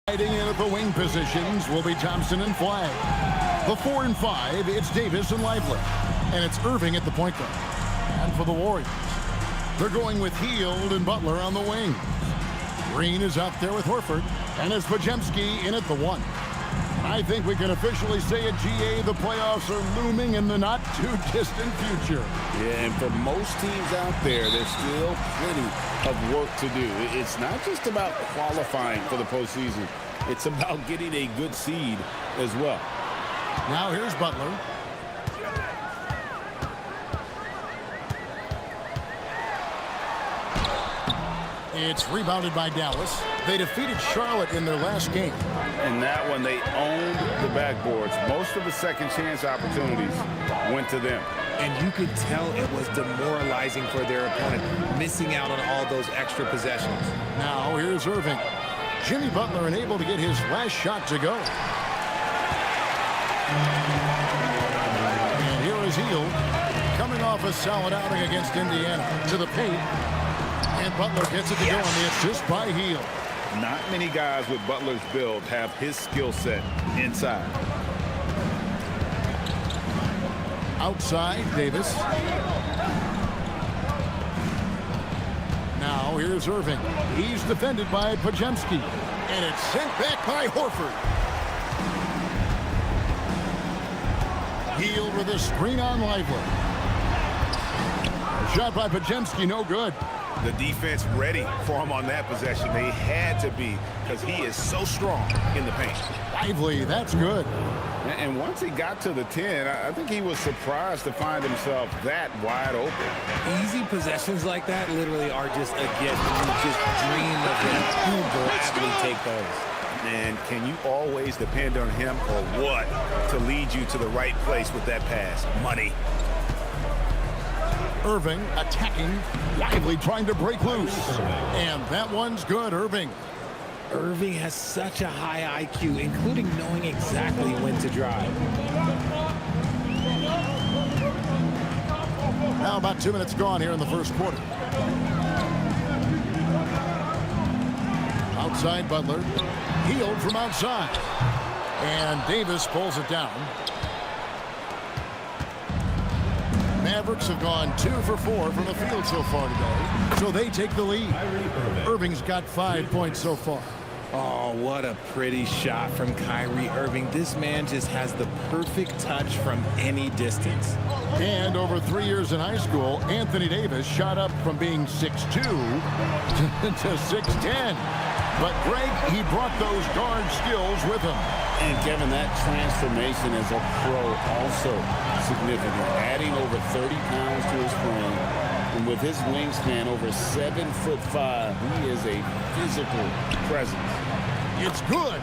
Fighting in at the wing positions will be Thompson and Flagg. The 4 and 5, it's Davis and Lively. And it's Irving at the point guard. And for the Warriors, they're going with Hield and Butler on the wing. Green is out there with Horford, and it's Podziemski in at the 1. I think we can officially say at GA the playoffs are looming in the not-too-distant future. Yeah, and for most teams out there, there's still plenty of work to do. It's not just about qualifying for the postseason. It's about getting a good seed as well. Now here's Butler. It's rebounded by Dallas. They defeated Charlotte in their last game. In that one, they owned the backboards. Most of the second chance opportunities went to them. And you could tell it was demoralizing for their opponent, missing out on all those extra possessions. Now here's Irving. Jimmy Butler unable to get his last shot to go. And here is Hield, coming off a solid outing against Indiana, to the paint. And Butler gets it to go on the assist by Hield. Not many guys with Butler's build have his skill set inside. Outside, Davis. Now here's Irving. He's defended by Podziemski. And it's sent back by Horford. Hield with a screen on Lively. A shot by Podziemski, no good. The defense ready for him on that possession. They had to be, because he is so strong in the paint. Lively, that's good. And once he got to the 10, I think he was surprised to find himself that wide open. Easy possessions like that literally are just a gift. You just dream of them. You gladly take those. And can you always depend on him or what to lead you to the right place with that pass? Money. Irving attacking. Lively trying to break loose. And that one's good, Irving. Irving has such a high IQ, including knowing exactly when to drive. Now about 2 minutes gone here in the first quarter. Outside Butler. Healed from outside. And Davis pulls it down. Mavericks have gone 2 for 4 from the field so far today, so they take the lead. Irving's got 5 points so far. Oh, what a pretty shot from Kyrie Irving. This man just has the perfect touch from any distance. And over 3 years in high school, Anthony Davis shot up from being 6'2 to 6'10. But Greg, he brought those guard skills with him. And Kevin, that transformation as a pro also significant, adding over 30 pounds to his frame. And with his wingspan over 7'5", he is a physical presence. It's good.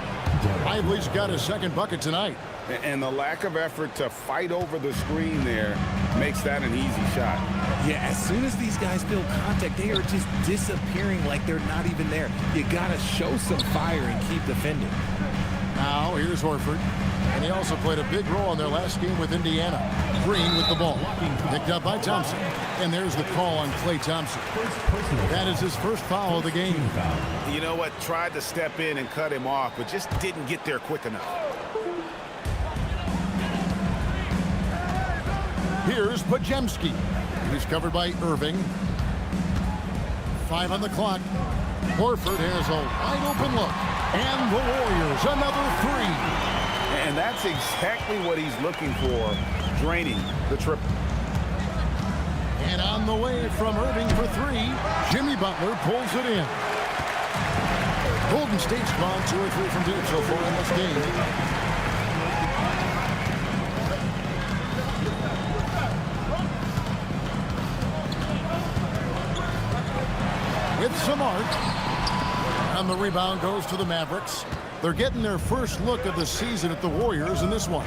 Lively's got his second bucket tonight. And the lack of effort to fight over the screen there makes that an easy shot. Yeah, as soon as these guys feel contact, they are just disappearing like they're not even there. You got to show some fire and keep defending. Now, here's Horford. And he also played a big role in their last game with Indiana. Green with the ball. Picked up by Thompson. And there's the call on Klay Thompson. That is his first foul of the game. You know what? Tried to step in and cut him off, but just didn't get there quick enough. Here's Pajemski. He's covered by Irving. 5 on the clock. Horford has a wide open look. And the Warriors, another 3. And that's exactly what he's looking for, draining the triple. And on the way from Irving for 3, Jimmy Butler pulls it in. Golden State's gone 2 or 3 from deep so far in this game. With some art. And the rebound goes to the Mavericks. They're getting their first look of the season at the Warriors in this one.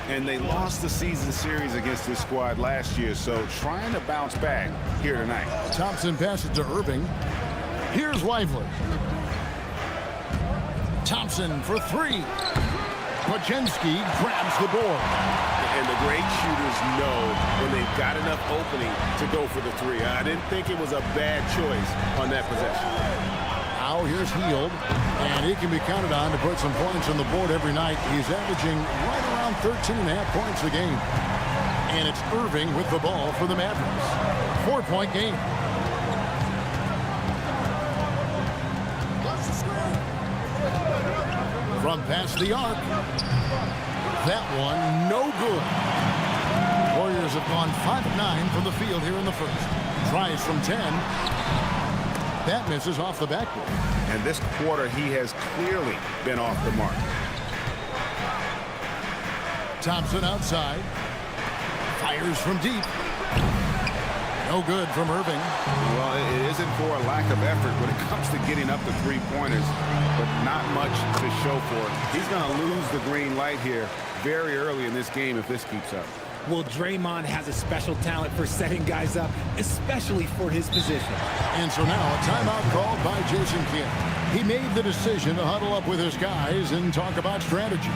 And they lost the season series against this squad last year, so trying to bounce back here tonight. Thompson passes to Irving. Here's Lively. Thompson for 3. Pajemski grabs the board. And the great shooters know when they've got enough opening to go for the 3. I didn't think it was a bad choice on that possession. Now here's Hield, and he can be counted on to put some points on the board every night. He's averaging right around 13.5 points a game. And it's Irving with the ball for the Mavericks. 4-point game. From past the arc. That one, no good. Warriors have gone 5 of 9 from the field here in the first. Tries from 10. That misses off the backboard. And this quarter, he has clearly been off the mark. Thompson outside. Fires from deep. No good from Irving. Well, it isn't for a lack of effort when it comes to getting up the 3-pointers, but not much to show for it. He's going to lose the green light here very early in this game if this keeps up. Well, Draymond has a special talent for setting guys up, especially for his position. And so now a timeout called by Jason Kidd. He made the decision to huddle up with his guys and talk about strategy.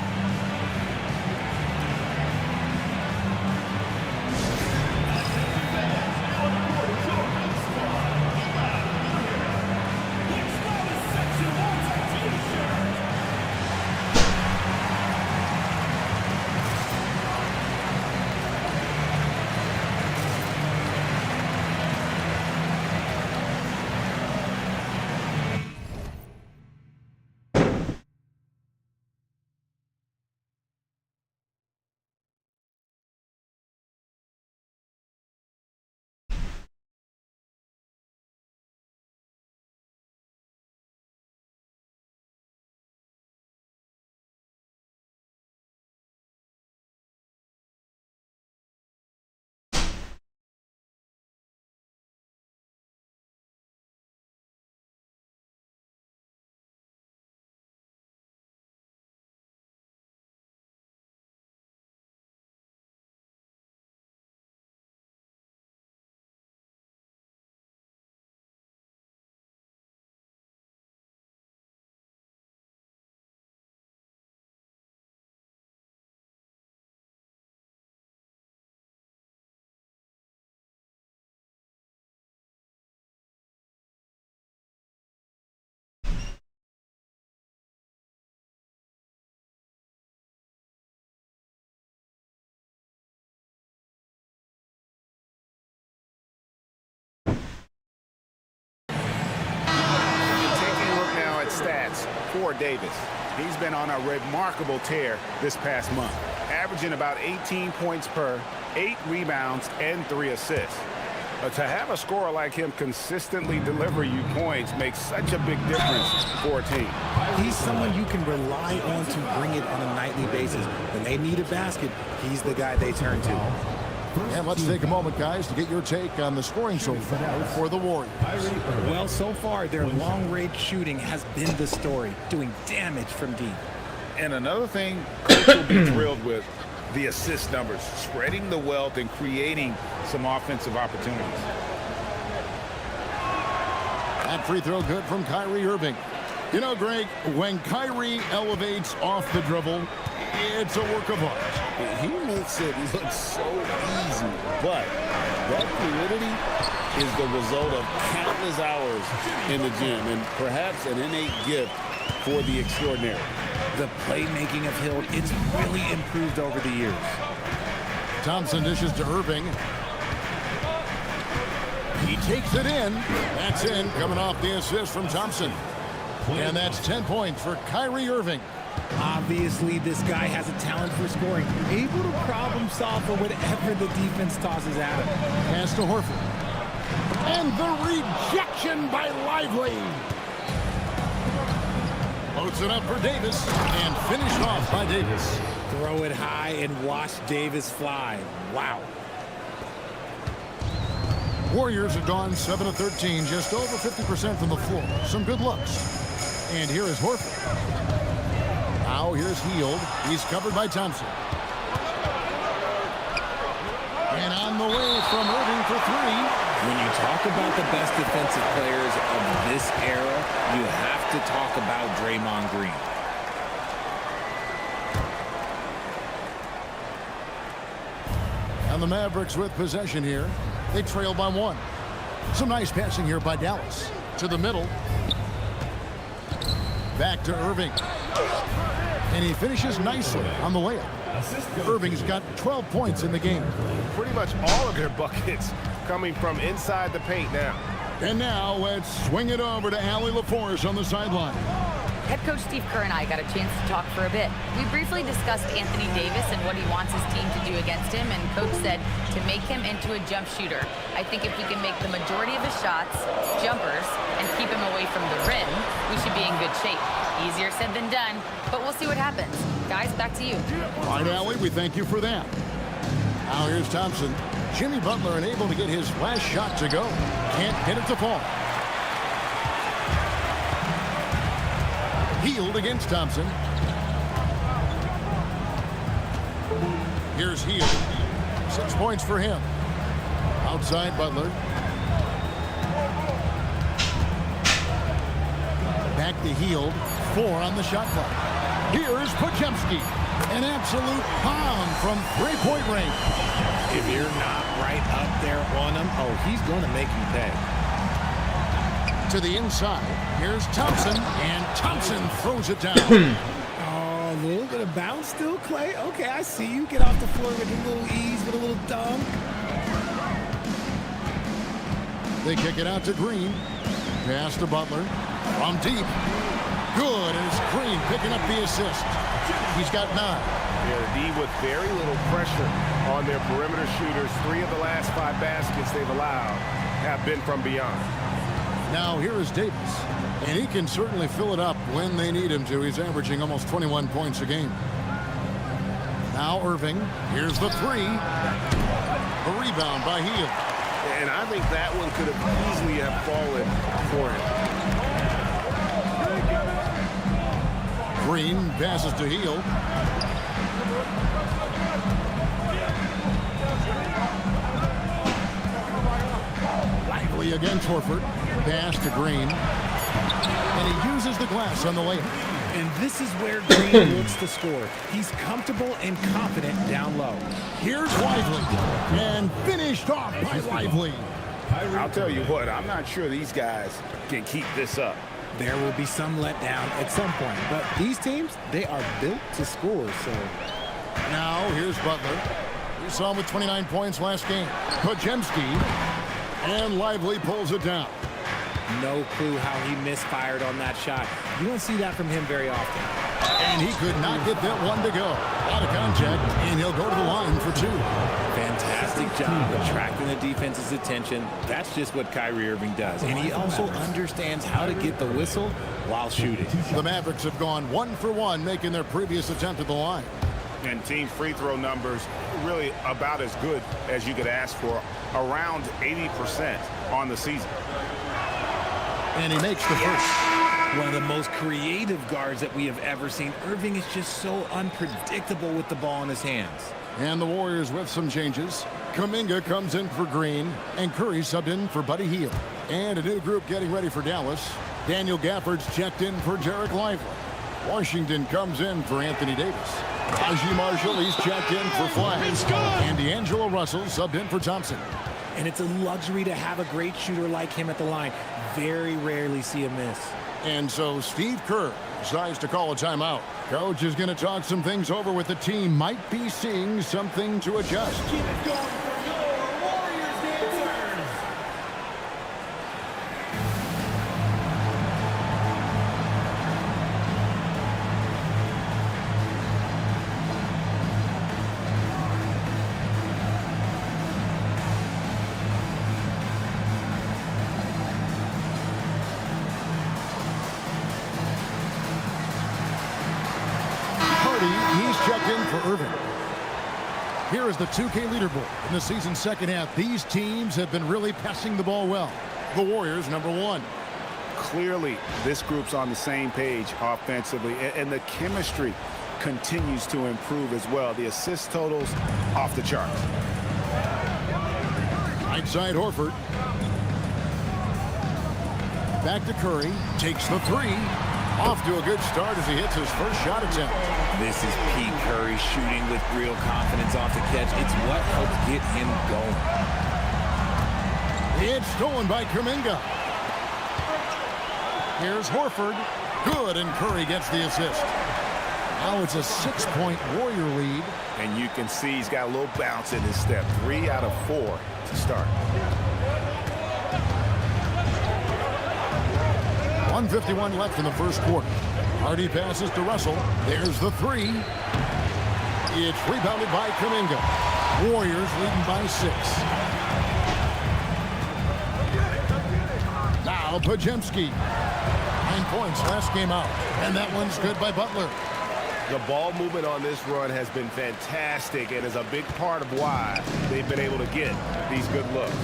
for Davis. He's been on a remarkable tear this past month, averaging about 18 points per, 8 rebounds, and 3 assists. But to have a scorer like him consistently deliver you points makes such a big difference for a team. He's someone you can rely on to bring it on a nightly basis. When they need a basket, he's the guy they turn to. And let's take a moment, guys, to get your take on the scoring so far for the Warriors. Well, so far, their long-range shooting has been the story, doing damage from deep. And another thing Coach will be thrilled with, the assist numbers, spreading the wealth and creating some offensive opportunities. That free throw good from Kyrie Irving. You know, Greg, when Kyrie elevates off the dribble, it's a work of art. He makes it look so easy, but that fluidity is the result of countless hours in the gym and perhaps an innate gift for the extraordinary. The playmaking of Hill, it's really improved over the years. Thompson dishes to Irving. He takes it in. That's in, coming off the assist from Thompson. And that's 10 points for Kyrie Irving. Obviously, this guy has a talent for scoring, able to problem solve for whatever the defense tosses at him. Pass to Horford. And the rejection by Lively. Loads it up for Davis and finished off by Davis. Throw it high and watch Davis fly. Wow. Warriors have gone 7 of 13, just over 50% from the floor. Some good looks. And here is Horford. Now here's Hield. He's covered by Thompson. And on the way from Irving for 3. When you talk about the best defensive players of this era, you have to talk about Draymond Green. And the Mavericks with possession here. They trail by 1. Some nice passing here by Dallas. To the middle. Back to Irving. And he finishes nicely on the layup. Irving's got 12 points in the game. Pretty much all of their buckets coming from inside the paint now. And now let's swing it over to Allie LaForce on the sideline. Head coach Steve Kerr and I got a chance to talk for a bit. We briefly discussed Anthony Davis and what he wants his team to do against him, and coach said to make him into a jump shooter. I think if we can make the majority of his shots jumpers and keep him away from the rim, we should be in good shape. Easier said than done, but we'll see what happens. Guys, back to you. All right, Allie, we thank you for that. Now here's Thompson. Jimmy Butler unable to get his last shot to go. Can't get it to fall. Hield against Thompson. Here's Hield. 6 points for him. Outside Butler. Back to Hield. 4 on the shot clock. Here's Podziemski. An absolute bomb from three-point range. If you're not right up there on him, oh, he's going to make you pay. To the inside. Here's Thompson. And Thompson throws it down. Oh, a little bit of bounce still, Clay. Okay, I see you. Get off the floor with a little ease, with a little dunk. They kick it out to Green. Pass to Butler. From deep. Good, and it's Green picking up the assist. He's got 9. Yeah, the D with very little pressure on their perimeter shooters. 3 of the last 5 baskets they've allowed have been from beyond. Now here is Davis, and he can certainly fill it up when they need him to. He's averaging almost 21 points a game. Now Irving. Here's the 3. A rebound by Hield. And I think that one could have easily have fallen for him. Green passes to Hield. Lively against Horford. Pass to Green. And he uses the glass on the layup. And this is where Green looks to score. He's comfortable and confident down low. Here's Lively. And finished off by Lively. I'll tell you what, I'm not sure these guys can keep this up. There will be some letdown at some point, but these teams, they are built to score, so. Now here's Butler. We saw him with 29 points last game. Podziemski. And Lively pulls it down. No clue how he misfired on that shot. You don't see that from him very often. And he could not get that one to go. Out of contact, and he'll go to the line for 2. Fantastic job attracting the defense's attention. That's just what Kyrie Irving does. And he also understands how to get the whistle while shooting. The Mavericks have gone 1 for 1, making their previous attempt at the line. And team free throw numbers really about as good as you could ask for, around 80% on the season. And he makes the first. One of the most creative guards that we have ever seen. Irving is just so unpredictable with the ball in his hands. And the Warriors with some changes. Kuminga comes in for Green, and Curry subbed in for Buddy Hield. And a new group getting ready for Dallas. Daniel Gafford's checked in for Derek Lively. Washington comes in for Anthony Davis. Najee Marshall, he's checked in for Flash. And D'Angelo Russell subbed in for Thompson. And it's a luxury to have a great shooter like him at the line. Very rarely see a miss. And so Steve Kerr decides to call a timeout. Coach is going to talk some things over with the team. Might be seeing something to adjust. Keep it going for your Warriors dancers. He's checked in for Irving. Here is the 2K leaderboard. In the season's second half, these teams have been really passing the ball well. The Warriors, number 1. Clearly, this group's on the same page offensively, and the chemistry continues to improve as well. The assist totals off the charts. Right side, Horford. Back to Curry. Takes the 3. Off to a good start as he hits his first shot attempt. This is Pete Curry shooting with real confidence off the catch. It's what helps get him going. It's stolen by Kuminga. Here's Horford. Good, and Curry gets the assist. Now it's a 6-point Warrior lead. And you can see he's got a little bounce in his step. 3 out of 4 to start. 1:51 left in the first quarter. Hardy passes to Russell. There's the 3. It's rebounded by Kuminga. Warriors leading by 6. Now Podziemski. 9 points last game out. And that one's good by Butler. The ball movement on this run has been fantastic and is a big part of why they've been able to get these good looks.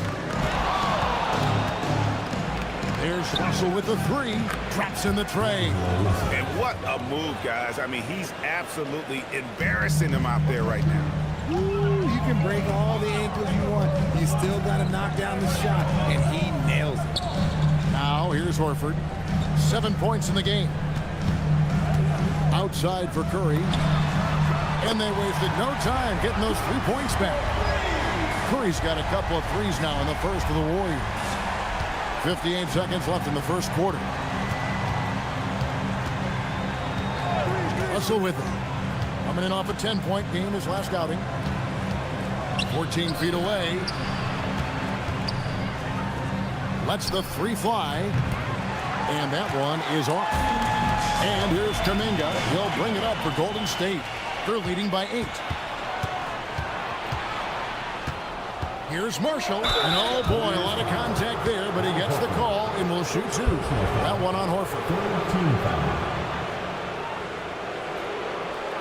There's Russell with the 3. Traps in the tray. And what a move, guys. I mean, he's absolutely embarrassing him out there right now. Ooh, you can break all the ankles you want. You still got to knock down the shot, and he nails it. Now here's Horford. 7 points in the game. Outside for Curry. And they wasted no time getting those 3 points back. Curry's got a couple of threes now in the first for the Warriors. 58 seconds left in the first quarter. Russell with it. Coming in off a 10-point game his last outing. 14 feet away. Lets the 3 fly. And that one is off. And here's Kuminga. He'll bring it up for Golden State. They're leading by 8. Here's Marshall. And oh boy, a lot of contact there, but he gets the call and will shoot 2. That one on Horford.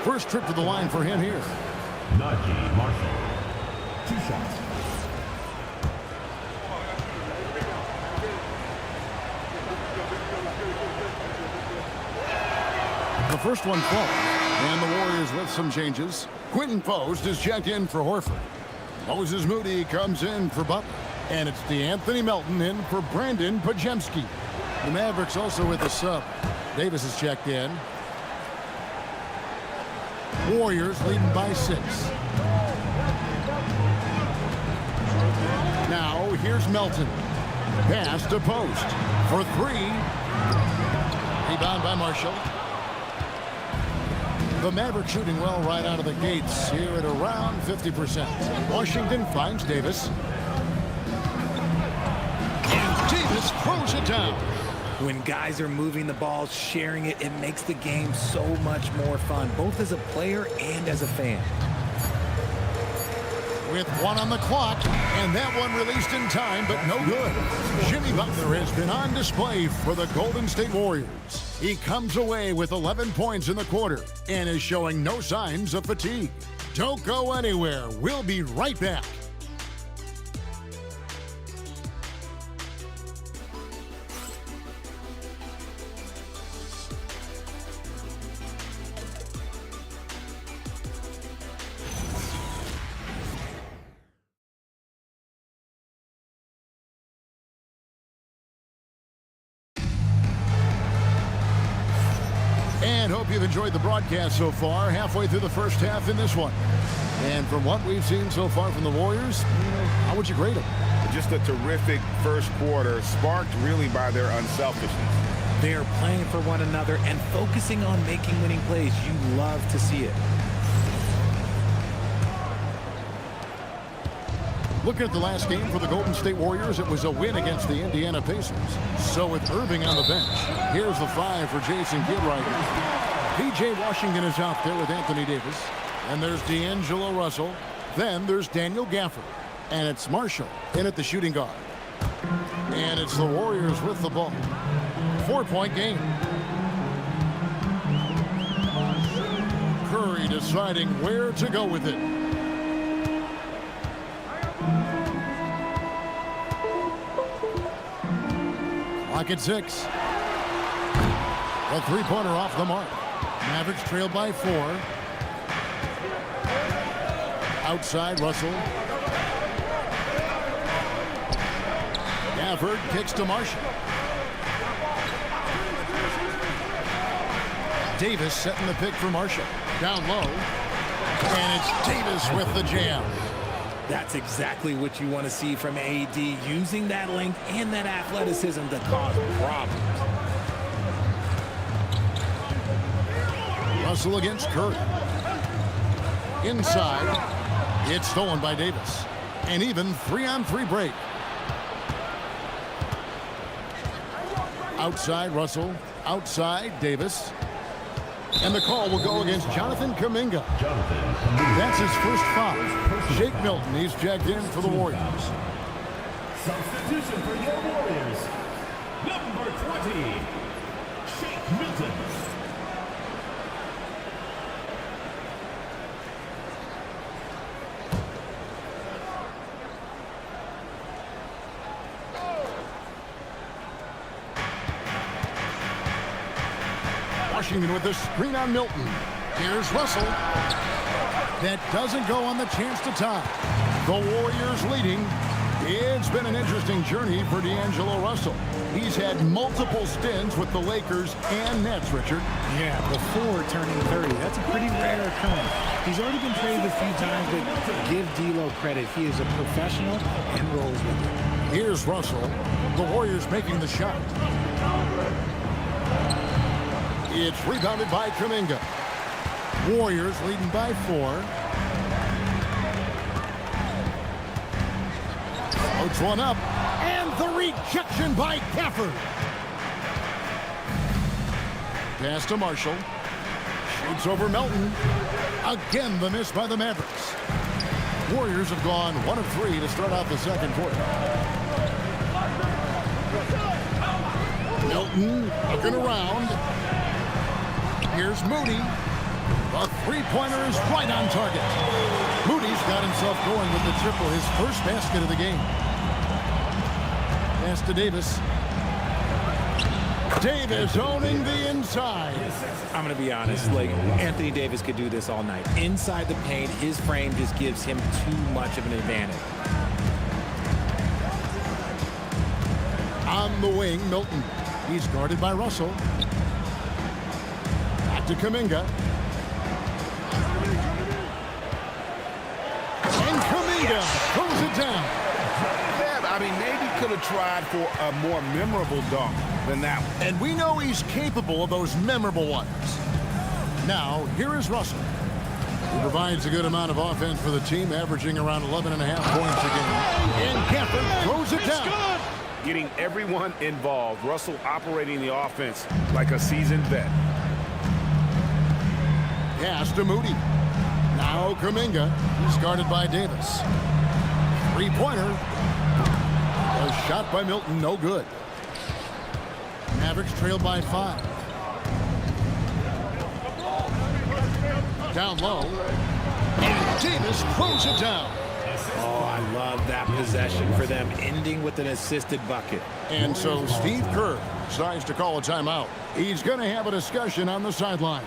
First trip to the line for him here. Najee Marshall. 2 shots. The first one falls. And the Warriors with some changes. Quentin Post is checked in for Horford. Moses Moody comes in for Butler. And it's DeAnthony Melton in for Brandon Podziemski. The Mavericks also with a sub. Davis is checked in. Warriors leading by 6. Now here's Melton. Pass to Post for 3. Rebound by Marshall. The Mavericks shooting well right out of the gates here at around 50%. Washington finds Davis. And Davis throws it down. When guys are moving the ball, sharing it, it makes the game so much more fun, both as a player and as a fan. With 1 on the clock, and that one released in time, but no good. Jimmy Butler has been on display for the Golden State Warriors. He comes away with 11 points in the quarter and is showing no signs of fatigue. Don't go anywhere. We'll be right back. And hope you've enjoyed the broadcast so far, halfway through the first half in this one. And from what we've seen so far from the Warriors, how would you grade them? Just a terrific first quarter, sparked really by their unselfishness. They are playing for one another and focusing on making winning plays. You love to see it. Looking at the last game for the Golden State Warriors, it was a win against the Indiana Pacers. So with Irving on the bench, here's the 5 for Jason Kidd. P.J. Washington is out there with Anthony Davis. And there's D'Angelo Russell. Then there's Daniel Gafford. And it's Marshall in at the shooting guard. And it's the Warriors with the ball. 4-point game. Curry deciding where to go with it. Clock at 6. A three-pointer off the mark. Mavericks trailed by 4. Outside, Russell. Gafford kicks to Marshall. Davis setting the pick for Marshall. Down low. And it's Davis with the jam. That's exactly what you want to see from AD, using that length and that athleticism to cause problems. Russell against Curry. Inside. It's stolen by Davis. And even 3-on-3 break. Outside Russell. Outside Davis. And the call will go against Jonathan Kuminga. That's his first foul. Shake Milton, he's checked in for the Warriors. Substitution for your Warriors. Number 20, Shake Milton. Washington with the screen on Milton. Here's Russell. That doesn't go on the chance to tie. The Warriors leading. It's been an interesting journey for D'Angelo Russell. He's had multiple stints with the Lakers and Nets, Richard. Yeah, before turning 30. That's a pretty rare occurrence. He's already been traded a few times, but give D'Lo credit. He is a professional and rolls with it. Here's Russell. The Warriors making the shot. It's rebounded by Kuminga. Warriors leading by 4. Floats one up. And the rejection by Gafford. Pass to Marshall. Shoots over Melton. Again, the miss by the Mavericks. Warriors have gone 1 of 3 to start out the second quarter. Melton looking around. Here's Moody. The three-pointer is right on target. Moody's got himself going with the triple, his first basket of the game. Pass to Davis. Davis owning the inside. I'm going to be honest, like Anthony Davis could do this all night. Inside the paint, his frame just gives him too much of an advantage. On the wing, Milton. He's guarded by Russell. To Kuminga. And Kuminga throws it down. Yeah, I mean, maybe could have tried for a more memorable dunk than that one. And we know he's capable of those memorable ones. Now, here is Russell. He provides a good amount of offense for the team, averaging around 11.5 points a game. And Gafford throws it down. getting everyone involved. Russell operating the offense like a seasoned vet. Pass to Moody. Now Kuminga. He's guarded by Davis. Three-pointer. A shot by Milton, no good. Mavericks trail by 5. Down low. And Davis throws it down. Oh, I love that possession for them, ending with an assisted bucket. And so Steve Kerr decides to call a timeout. He's going to have a discussion on the sideline.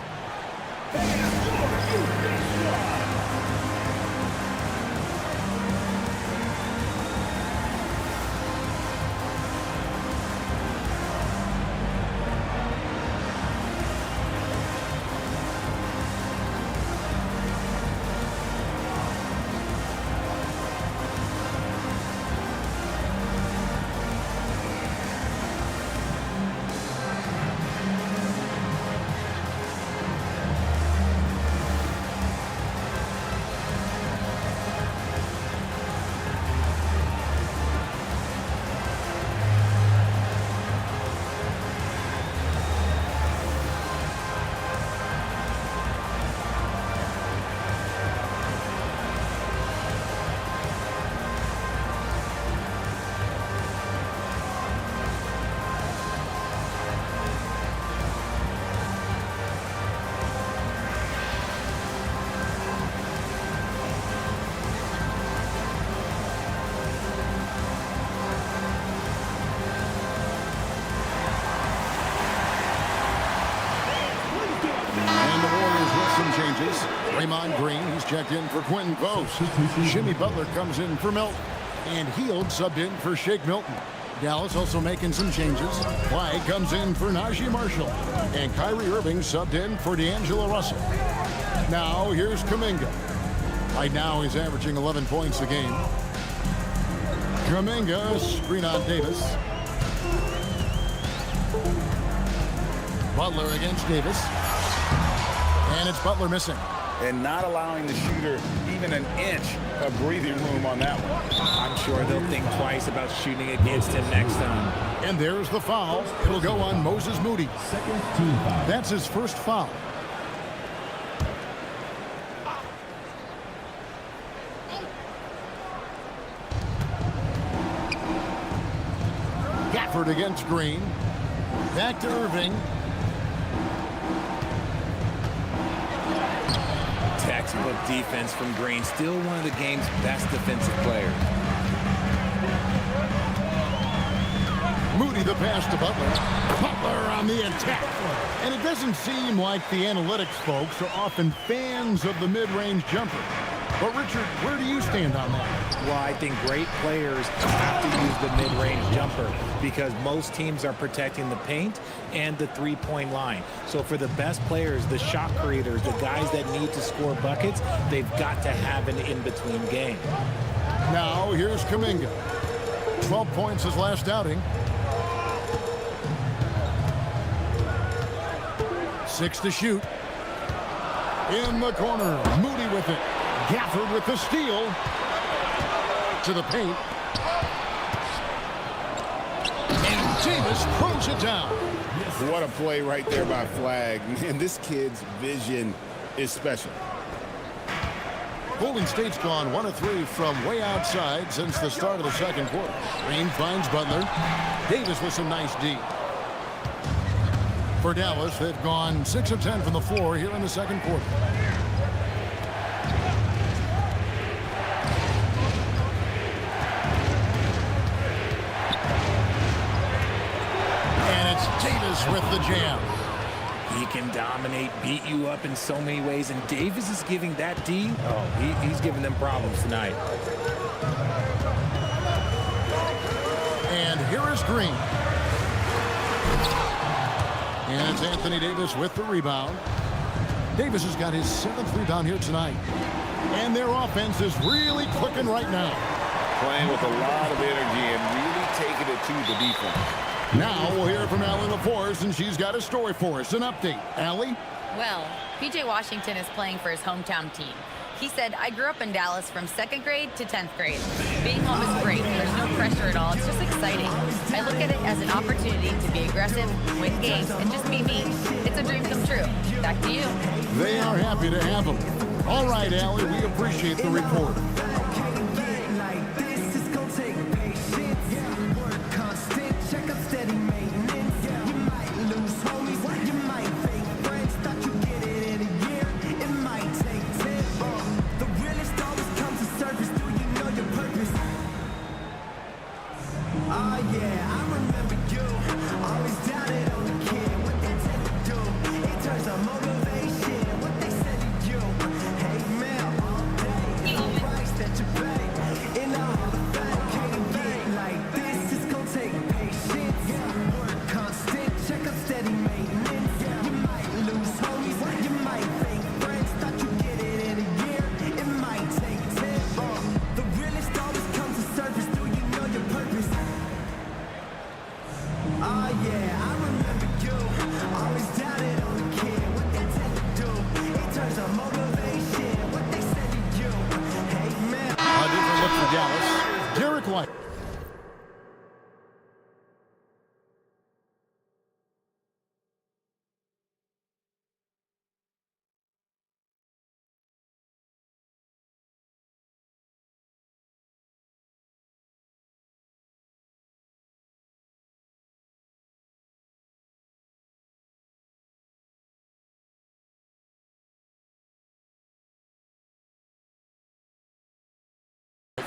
Draymond Green, he's checked in for Quentin Post. Jimmy Butler comes in for Milton. And Hield subbed in for Shake Milton. Dallas also making some changes. Clyde comes in for Najee Marshall. And Kyrie Irving subbed in for D'Angelo Russell. Now here's Kuminga. Right now he's averaging 11 points a game. Kuminga, screen on Davis. Butler against Davis. And it's Butler missing. And not allowing the shooter even an inch of breathing room on that one. I'm sure they'll think twice about shooting against him next time. And there's the foul. It'll go on Moses Moody. Second team foul. That's his first foul. Gafford against Green. Back to Irving. Textbook defense from Green. Still one of the game's best defensive players. Moody the pass to Butler. Butler on the attack. And it doesn't seem like the analytics folks are often fans of the mid-range jumper. But Richard, where do you stand on that? Well, I think great players have to use the mid-range jumper because most teams are protecting the paint and the three-point line. So for the best players, the shot creators, the guys that need to score buckets, they've got to have an in-between game. Now here's Kuminga. 12 points his last outing. 6 to shoot. In the corner, Moody with it. Gafford with the steal. To the paint. And Davis throws it down. What a play right there by Flag. Man, this kid's vision is special. Golden State's gone 1 of 3 from way outside since the start of the second quarter. Green finds Butler. Davis with some nice D. For Dallas, they've gone 6 of 10 from the floor here in the second quarter. And it's Davis with the jam. He can dominate, beat you up in so many ways, and Davis is giving that D. Oh, he's giving them problems tonight. And here is Green. And it's Anthony Davis with the rebound. Davis has got his 7th rebound here tonight. And their offense is really clicking right now. Playing with a lot of energy and really taking it to the defense. Now we'll hear from Allie LaForce, and she's got a story for us. An update. Allie? Well, P.J. Washington is playing for his hometown team. He said, I grew up in Dallas from 2nd grade to 10th grade. Being home is great. There's no pressure at all. It's just exciting. I look at it as an opportunity to be aggressive, win games, and just be me. It's a dream come true. Back to you. They are happy to have him. All right, Allie, we appreciate the report.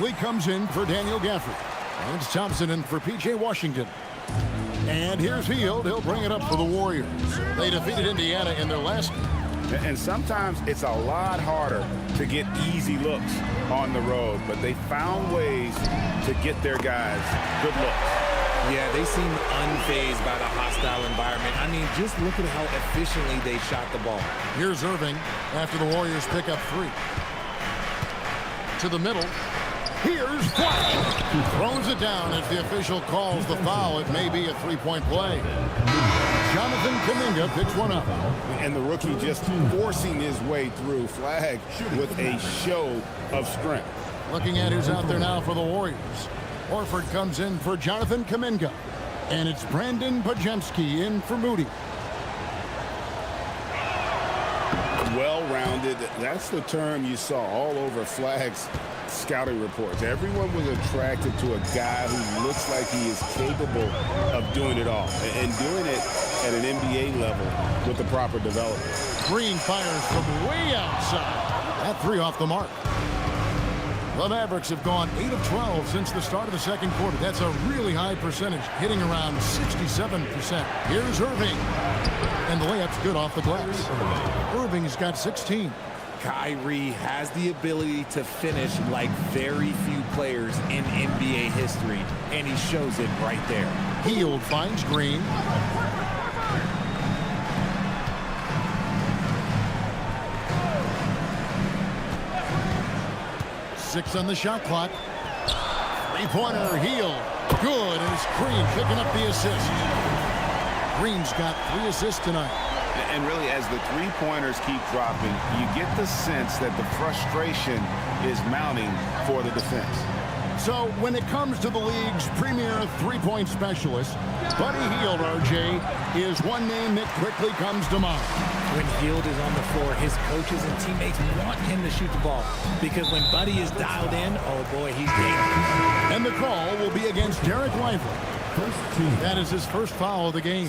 Lee comes in for Daniel Gafford. And it's Thompson in for P.J. Washington. And here's Hield. He'll bring it up for the Warriors. They defeated Indiana in their last game. And sometimes it's a lot harder to get easy looks on the road, but they found ways to get their guys good looks. Yeah, they seem unfazed by the hostile environment. I mean, just look at how efficiently they shot the ball. Here's Irving after the Warriors pick up 3. To the middle. Here's Flash. Throws it down as the official calls the foul. It may be a 3-point play. Jonathan Kuminga picks one up. And the rookie just forcing his way through. Flag with a show of strength. Looking at who's out there now for the Warriors. Horford comes in for Jonathan Kuminga. And it's Brandon Podziemski in for Moody. Well-rounded. That's the term you saw all over Flag's scouting reports. Everyone was attracted to a guy who looks like he is capable of doing it all and doing it at an NBA level with the proper development. Green fires from way outside. That 3 off the mark. The Mavericks have gone 8 of 12 since the start of the second quarter. That's a really high percentage, hitting around 67%. Here's Irving. And the layup's good off the glass. Irving's got 16. Kyrie has the ability to finish like very few players in NBA history, and he shows it right there. Hield finds Green. Six on the shot clock. Three-pointer, Hield. Good, and it's Green picking up the assist. Green's got 3 assists tonight. And really, as the three-pointers keep dropping, you get the sense that the frustration is mounting for the defense. So when it comes to the league's premier three-point specialist, Buddy Hield, RJ, is one name that quickly comes to mind. When Hield is on the floor, his coaches and teammates want him to shoot the ball, because when Buddy is dialed in, oh boy, he's dangerous. And the call will be against Derek Lively. That is his first foul of the game.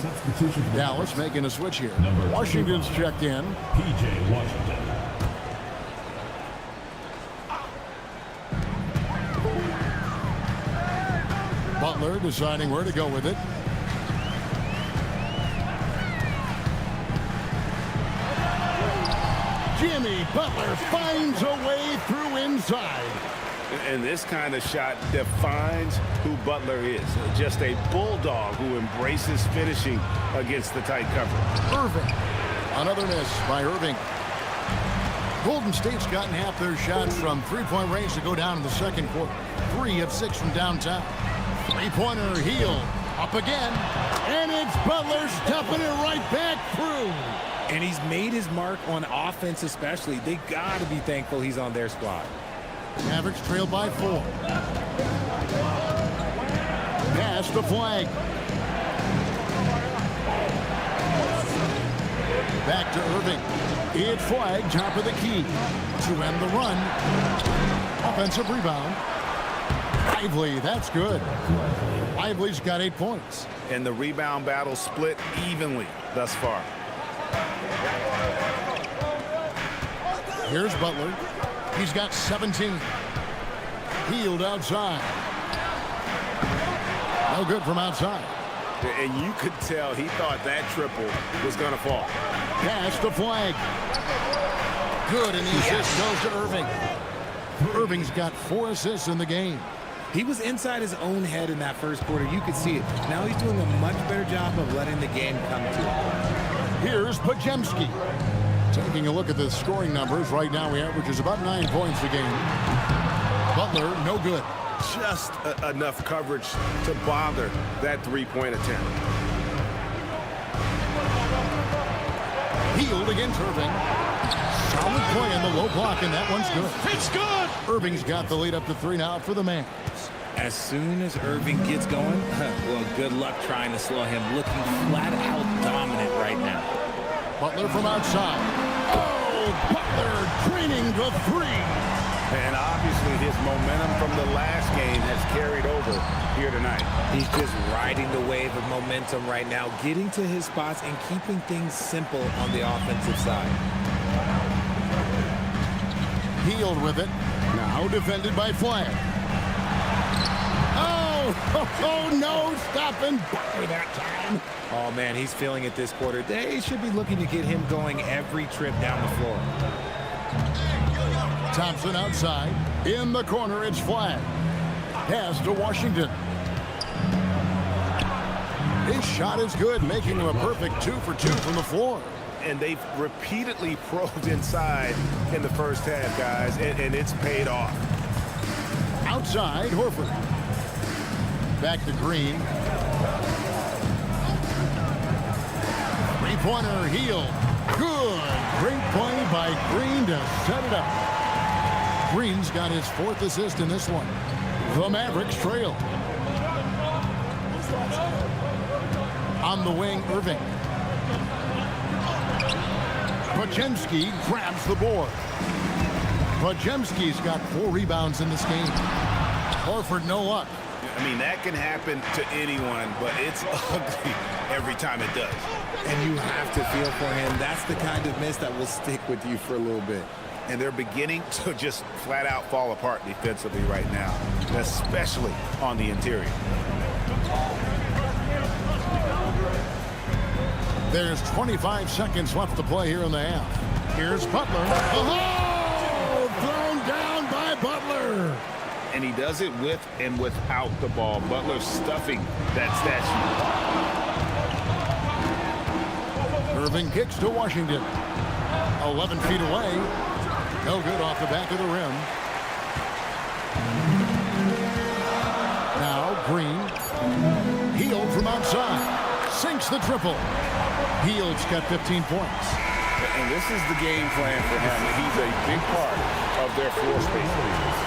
Dallas making a switch here. Washington's checked in. P.J. Washington. Butler deciding where to go with it. Jimmy Butler finds a way through inside. And this kind of shot defines who Butler is. Just a bulldog who embraces finishing against the tight cover. Irving. Another miss by Irving. Golden State's gotten half their shots from three-point range to go down in the second quarter. 3 of 6 from downtown. Three-pointer, Hield. Up again. And it's Butler stuffing it right back through. And he's made his mark on offense especially. They got to be thankful he's on their squad. Mavericks trail by 4. Pass the flag. Back to Irving. It's flag, top of the key. To end the run. Offensive rebound. Lively, that's good. Lively's got 8 points. And the rebound battle split evenly thus far. Here's Butler. He's got 17. Healed outside. No good from outside. And you could tell he thought that triple was going to fall. Pass the flag. Good, and the assist goes to Irving. Irving's got 4 assists in the game. He was inside his own head in that first quarter. You could see it. Now he's doing a much better job of letting the game come to him. Here's Pajemski. Taking a look at the scoring numbers. Right now he averages about 9 points a game. Butler, no good. Just enough coverage to bother that three-point attempt. Healed against Irving. Solid play in the low block, and that one's good. It's good! Irving's got the lead up to 3 now for the Mavs. As soon as Irving gets going, well, good luck trying to slow him. Looking flat out dominant right now. Butler from outside. Oh, Butler draining the 3. And obviously his momentum from the last game has carried over here tonight. He's just riding the wave of momentum right now, getting to his spots and keeping things simple on the offensive side. Healed with it. Now defended by Flag. Oh, no, stopping Butler that time. Oh, man, he's feeling it this quarter. They should be looking to get him going every trip down the floor. Thompson outside. In the corner, it's Flag. Pass to Washington. His shot is good, making him a perfect 2 for 2 from the floor. And they've repeatedly probed inside in the first half, guys, and it's paid off. Outside, Horford. Back to Green. Three-pointer, Healed. Good. Great play by Green to set it up. Green's got his 4th assist in this one. The Mavericks trail. On the wing, Irving. Pajemski grabs the board. Pajemski's got 4 rebounds in this game. Horford, no luck. I mean, that can happen to anyone, but it's ugly every time it does. And you have to feel for him. That's the kind of miss that will stick with you for a little bit. And they're beginning to just flat out fall apart defensively right now, especially on the interior. There's 25 seconds left to play here in the half. Here's Butler. Oh! Thrown down by Butler. And he does it with and without the ball. Butler stuffing that statue. Irving kicks to Washington. 11 feet away. No good off the back of the rim. Now Green. Healed from outside. Sinks the triple. Healed's got 15 points. And this is the game plan for him. He's a big part of their floor space.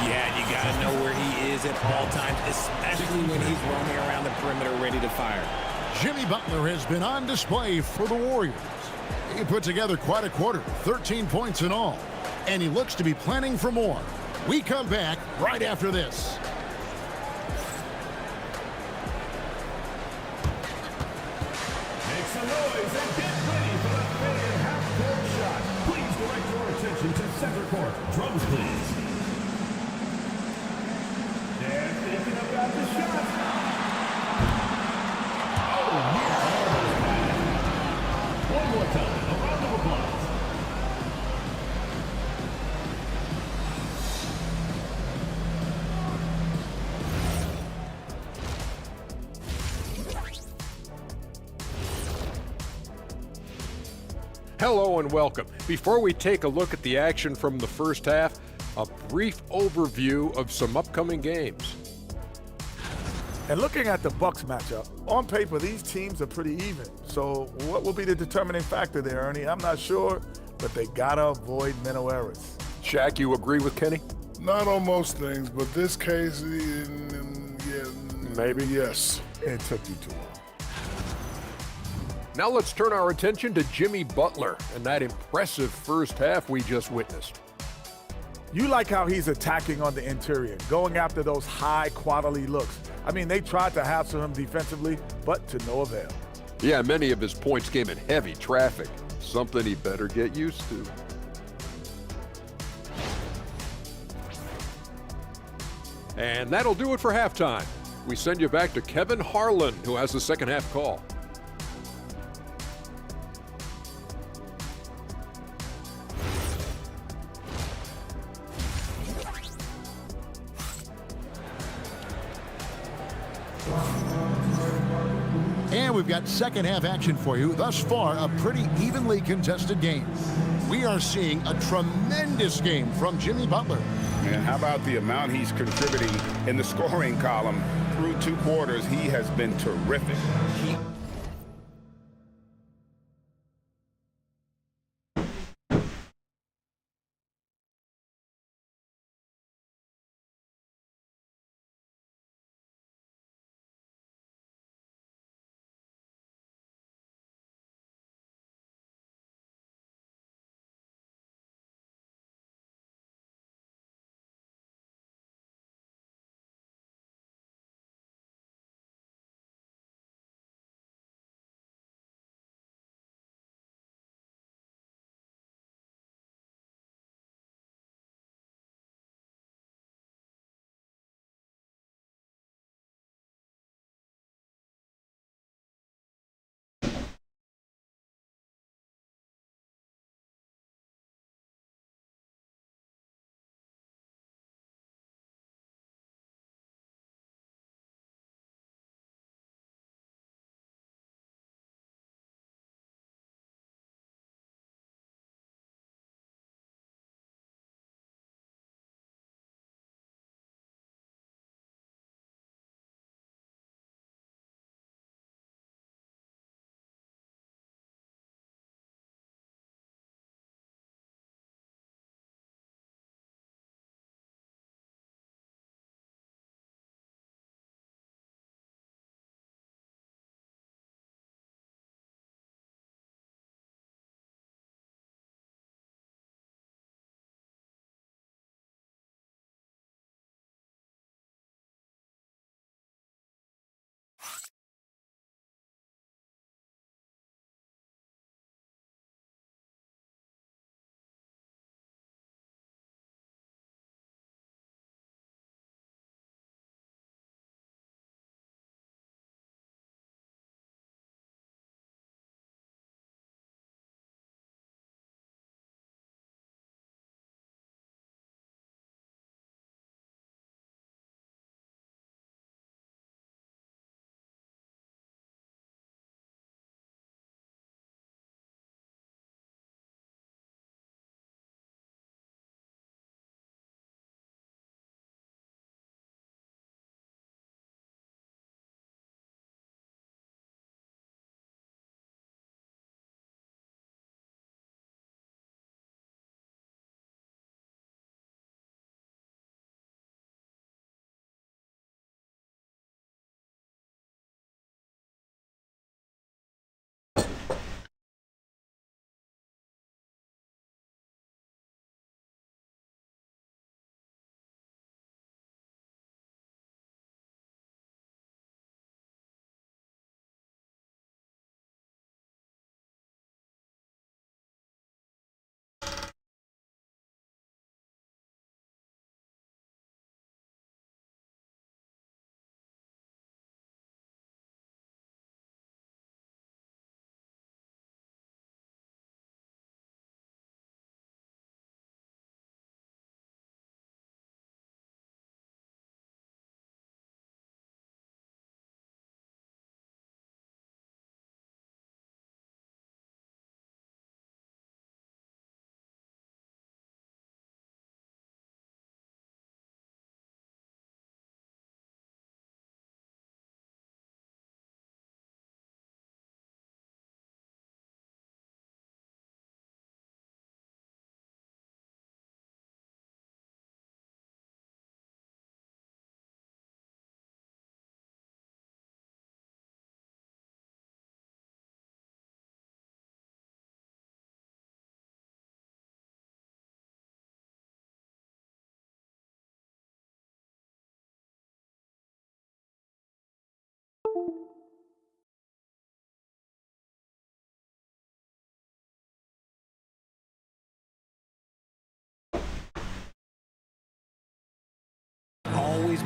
Yeah, you got to know where he is at all times, especially when he's roaming around the perimeter ready to fire. Jimmy Butler has been on display for the Warriors. He put together quite a quarter, 13 points in all, and he looks to be planning for more. We come back right after this. Make some noise and get ready for the fair half-court shot. Please direct your attention to center court. Drums, please. They're thinking about the shot. Oh, yeah. One more time. A round of applause. Hello and welcome. Before we take a look at the action from the first half, a brief overview of some upcoming games. And looking at the Bucks matchup, on paper, these teams are pretty even. So what will be the determining factor there, Ernie? I'm not sure, but they gotta avoid mental errors. Shaq, you agree with Kenny? Not on most things, but this case, Maybe. yes. It took you too long. Now let's turn our attention to Jimmy Butler and that impressive first half we just witnessed. You like how he's attacking on the interior, going after those high-quality looks. I mean, they tried to hassle him defensively, but to no avail. Yeah, many of his points came in heavy traffic, something he better get used to. And that'll do it for halftime. We send you back to Kevin Harlan, who has the second half call. And we've got second half action for you. Thus far, a pretty evenly contested game. We are seeing a tremendous game from Jimmy Butler. And how about the amount he's contributing in the scoring column? Through 2 quarters, he has been terrific.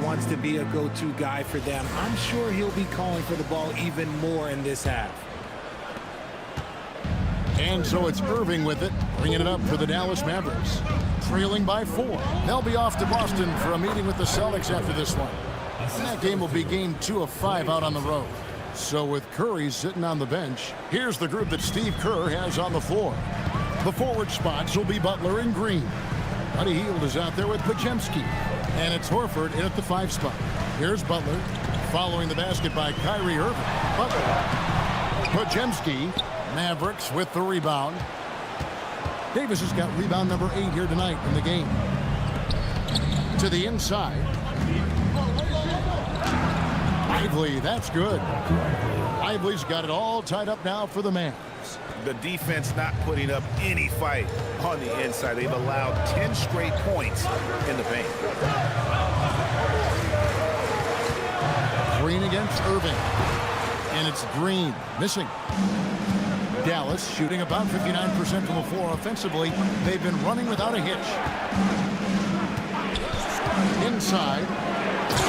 wants to be a go-to guy for them. I'm sure he'll be calling for the ball even more in this half. And so it's Irving with it, bringing it up for the Dallas Mavericks. Trailing by 4. They'll be off to Boston for a meeting with the Celtics after this one. And that game will be game 2 of 5 out on the road. So with Curry sitting on the bench, here's the group that Steve Kerr has on the floor. The forward spots will be Butler and Green. Buddy Hield is out there with Podziemski. And it's Horford in at the 5 spot. Here's Butler, following the basket by Kyrie Irving. Butler, Podziemski, Mavericks with the rebound. Davis has got rebound number 8 here tonight in the game. To the inside. Lively, that's good. Lively's got it all tied up now for the Mavs. The defense not putting up any fight on the inside. They've allowed 10 straight points in the paint. Green against Irving. And it's Green missing. Dallas shooting about 59% from the floor offensively. They've been running without a hitch. Inside.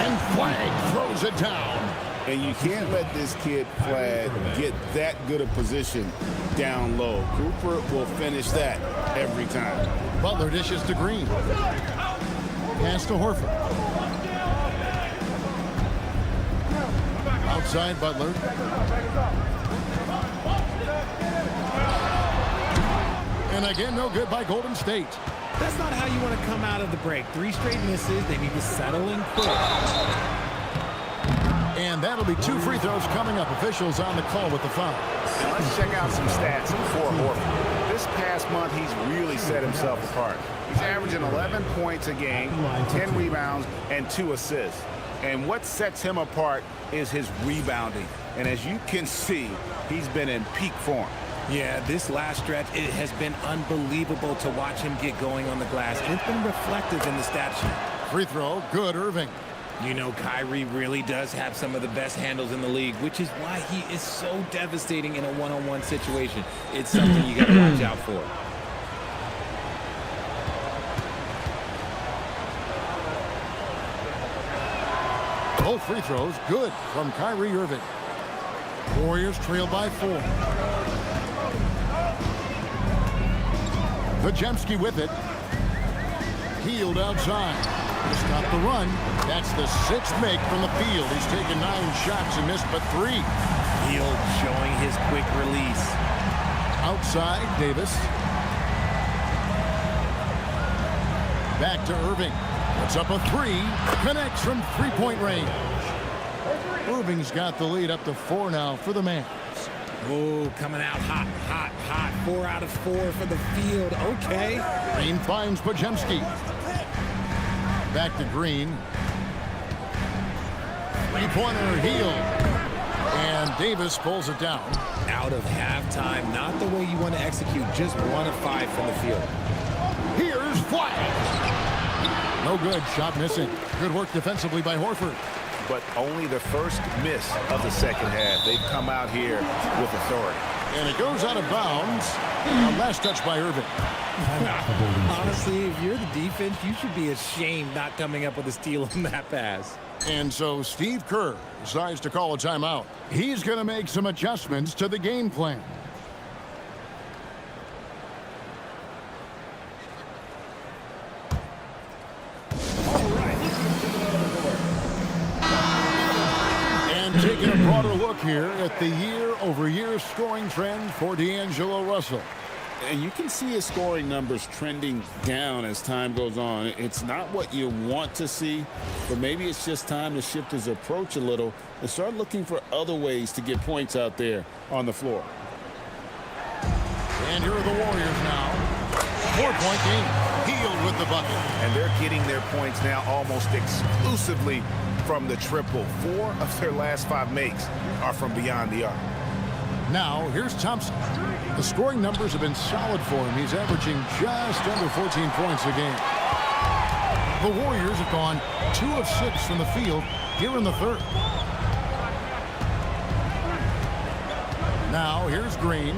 And Flagg throws it down. And you can't let this kid, Flagg, get that good a position down low. Cooper will finish that every time. Butler dishes to Green. Pass to Horford. Outside Butler. And again, no good by Golden State. That's not how you want to come out of the break. 3 straight misses. They need to settle in quick. And that'll be 2 free throws coming up. Officials on the call with the foul. Now let's check out some stats for Horford. This past month, he's really set himself apart. He's averaging 11 points a game, 10 rebounds, and 2 assists. And what sets him apart is his rebounding. And as you can see, he's been in peak form. Yeah, this last stretch, it has been unbelievable to watch him get going on the glass. It's been reflective in the stat sheet. Free throw, good, Irving. You know, Kyrie really does have some of the best handles in the league, which is why he is so devastating in a one-on-one situation. It's something you got to watch out for. Both free throws, good from Kyrie Irving. Warriors trail by 4. Podziemski with it. Hield outside. To stop the run. That's the 6th make from the field. He's taken 9 shots and missed but 3. Hield showing his quick release. Outside, Davis. Back to Irving. Puts up a 3. Connects from 3-point range. Irving's got the lead up to 4 now for the Mavs. Oh, coming out hot, hot, hot. 4 out of 4 for the field. Okay. Green finds Podziemski. Back to Green. 3-pointer, Hield. And Davis pulls it down. Out of halftime. Not the way you want to execute. Just 1 of 5 from the field. Here's Flagg. No good. Shot missing. Good work defensively by Horford. But only the first miss of the second half. They've come out here with authority. And it goes out of bounds. Last touch by Irving. Honestly, if you're the defense, you should be ashamed not coming up with a steal on that pass. And so Steve Kerr decides to call a timeout. He's going to make some adjustments to the game plan. And taking a broader look here at the year-over-year scoring trend for D'Angelo Russell. And you can see his scoring numbers trending down as time goes on. It's not what you want to see, but maybe it's just time to shift his approach a little and start looking for other ways to get points out there on the floor. And here are the Warriors now. 4-point game. Hield with the bucket. And they're getting their points now almost exclusively from the triple. 4 of their last 5 makes are from beyond the arc. Now, here's Thompson. The scoring numbers have been solid for him. He's averaging just under 14 points a game. The Warriors have gone 2 of 6 from the field here in the third. Now, here's Green.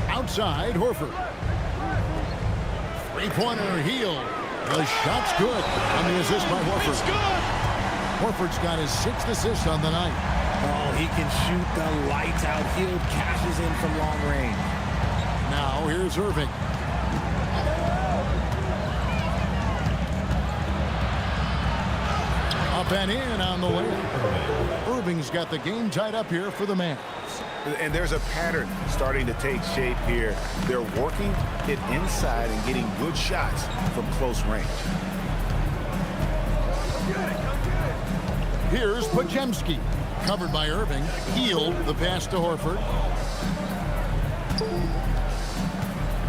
Outside, Horford. 3-pointer, Hield. The shot's good on the assist by Horford. Horford's got his 6th assist on the night. Oh, he can shoot the lights out. Hield cashes in from long range. Now here's Irving. Up and in on the way. Irving's got the game tied up here for the Mavs. And there's a pattern starting to take shape here. They're working it inside and getting good shots from close range. Here's Podziemski. Covered by Irving. Hield the pass to Horford.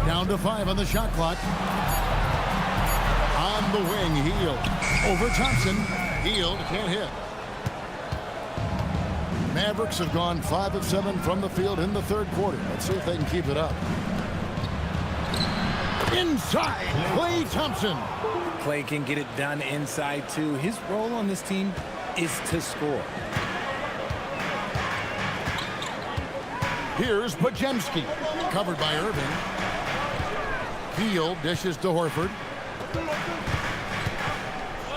Down to 5 on the shot clock. On the wing, Hield. Over Thompson. Hield can't hit. Mavericks have gone 5 of 7 from the field in the 3rd quarter. Let's see if they can keep it up. Inside, Klay Thompson. Klay can get it done inside, too. His role on this team is to score. Here's Podziemski. Covered by Irving. Hield dishes to Horford.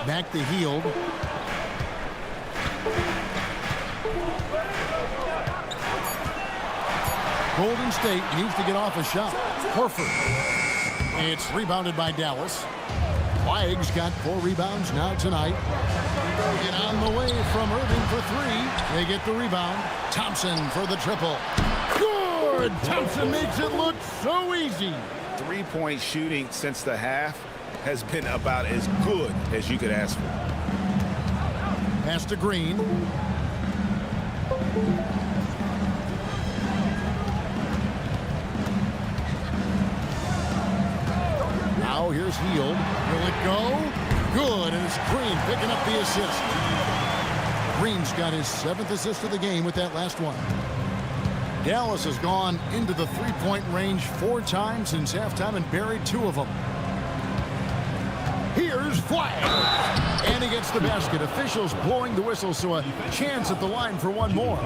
Back to Hield. Golden State needs to get off a shot. Horford. It's rebounded by Dallas. Flag's got 4 rebounds now tonight. And on the way from Irving for 3. They get the rebound. Thompson for the triple. Good! Thompson makes it look so easy. 3-point shooting since the half has been about as good as you could ask for. Pass to Green. Now here's Hield. Will it go? Good, and it's Green picking up the assist. Green's got his 7th assist of the game with that last one. Dallas has gone into the 3-point range 4 times since halftime and buried 2 of them. Here's Flag. And he gets the basket. Officials blowing the whistle, so a chance at the line for one more.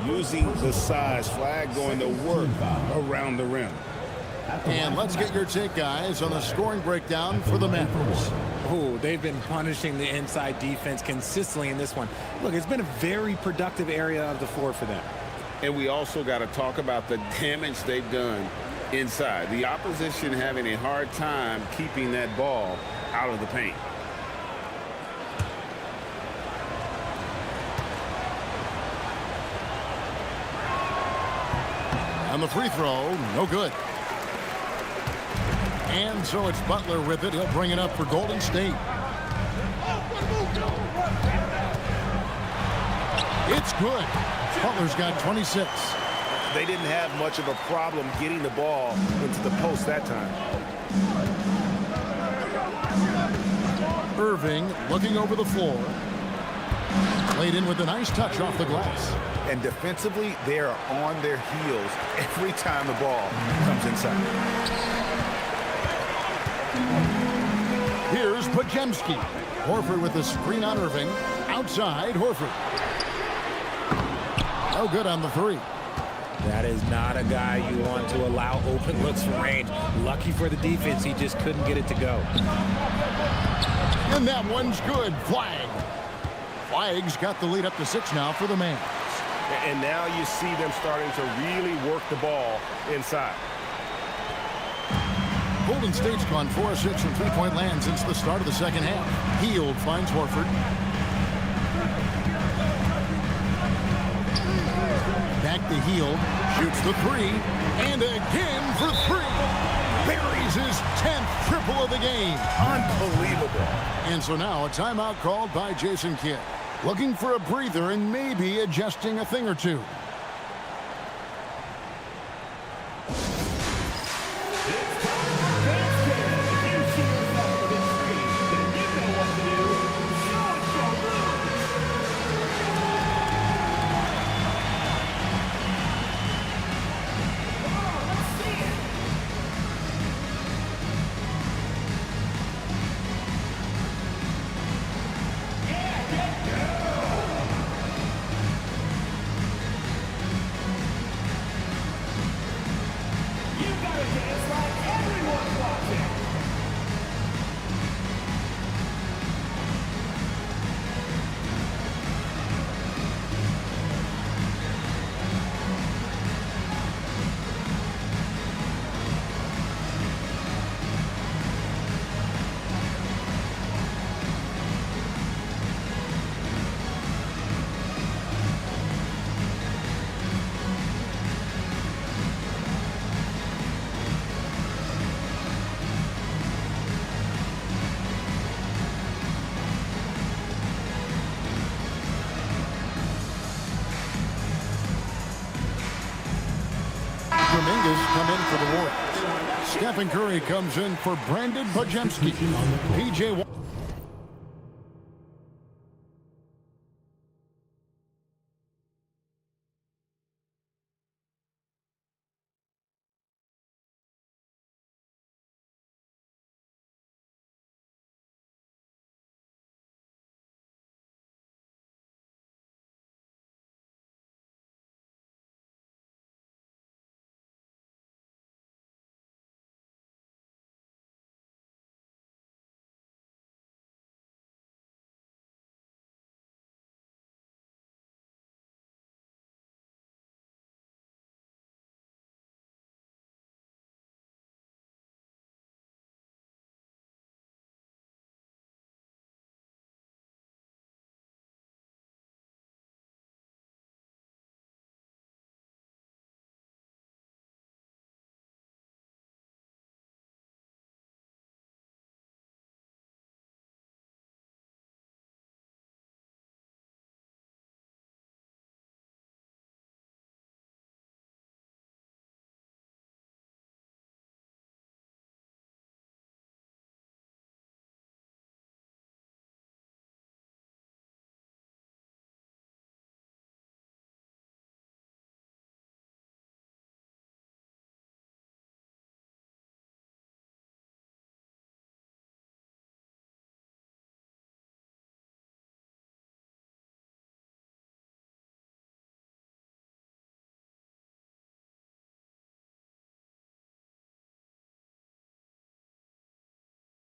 Using the size, Flag going to work around the rim. And let's get your take, guys, on the scoring breakdown for the Mavericks. Oh, they've been punishing the inside defense consistently in this one. Look, it's been a very productive area of the floor for them. And we also got to talk about the damage they've done inside. The opposition having a hard time keeping that ball out of the paint. On the free throw, no good. And so it's Butler with it. He'll bring it up for Golden State. It's good. Butler's got 26. They didn't have much of a problem getting the ball into the post that time. Irving looking over the floor. Played in with a nice touch off the glass. And defensively, they are on their heels every time the ball comes inside. Here's Podziemski. Horford with the screen on Irving. Outside, Horford. Oh, good on the 3. That is not a guy you want to allow open looks from range. Lucky for the defense, he just couldn't get it to go. And that one's good. Flag. Flag's got the lead up to 6 now for the Mavs. And now you see them starting to really work the ball inside. Golden State's gone 4 of 6 from 3-point land since the start of the second half. Hield finds Horford. Back to Hield. Shoots the 3. And again for 3. Buries his 10th triple of the game. Unbelievable. And so now a timeout called by Jason Kidd. Looking for a breather and maybe adjusting a thing or two. for the Warriors. Stephen Curry comes in for Brandon Bajemski. PJ.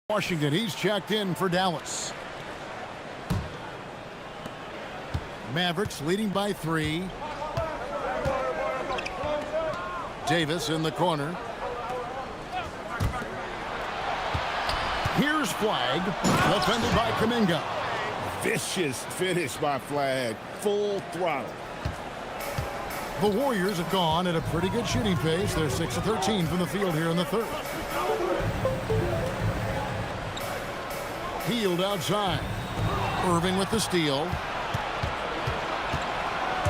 Washington, he's checked in for Dallas. Mavericks leading by 3. Davis in the corner. Here's Flag, defended by Kuminga. Vicious finish by Flag. Full throttle. The Warriors have gone at a pretty good shooting pace. They're 6 of 13 from the field here in the third. Healed outside. Irving with the steal.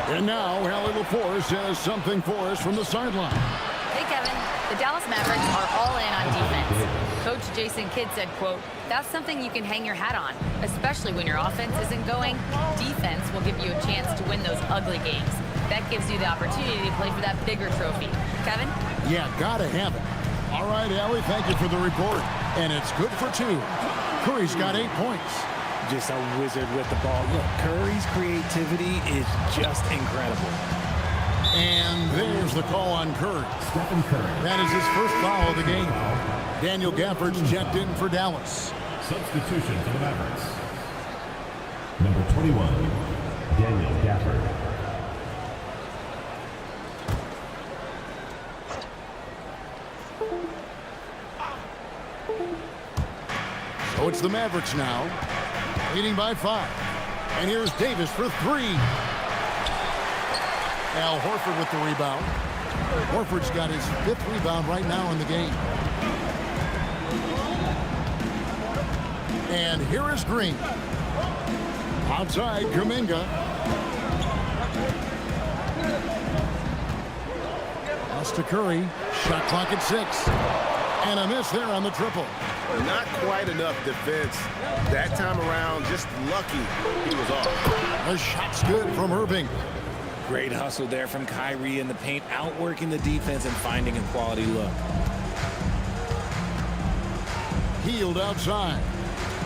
And now Hallie LaForce has something for us from the sideline. Hey, Kevin. The Dallas Mavericks are all in on defense. Coach Jason Kidd said, quote, "That's something you can hang your hat on, especially when your offense isn't going. Defense will give you a chance to win those ugly games. That gives you the opportunity to play for that bigger trophy." Kevin? Yeah, gotta have it. All right, Allie, thank you for the report. And it's good for 2. Curry's got 8 points. Just a wizard with the ball. Look, Curry's creativity is just incredible. And there's the call on Curry. Stephen Curry. That is his first foul of the game. Daniel Gafford's checked in for Dallas. Substitution for the Mavericks. Number 21, Daniel Gafford. So it's the Mavericks now, leading by 5. And here's Davis for 3. Al Horford with the rebound. Horford's got his 5th rebound right now in the game. And here is Green. Outside, Kuminga. Pass to Curry. Shot clock at 6. And a miss there on the triple. Not quite enough defense that time around. Just lucky he was off. The shot's good from Irving. Great hustle there from Kyrie in the paint, outworking the defense and finding a quality look. Healed outside.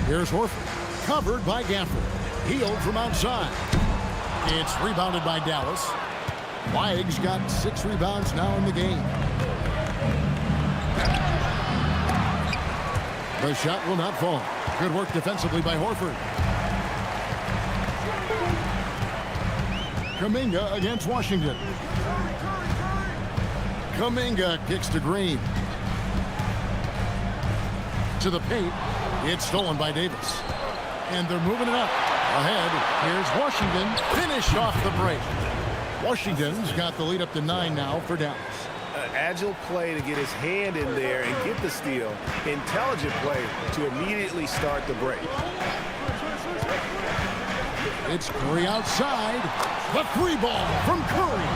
Here's Horford. Covered by Gafford. Healed from outside. It's rebounded by Dallas. Flag's got 6 rebounds now in the game. The shot will not fall. Good work defensively by Horford. Kuminga against Washington. Kuminga kicks to Green. To the paint. It's stolen by Davis. And they're moving it up. Ahead, here's Washington. Finish off the break. Washington's got the lead up to 9 now for Dallas. Agile play to get his hand in there and get the steal. Intelligent play to immediately start the break. It's Curry outside. The 3 ball from Curry.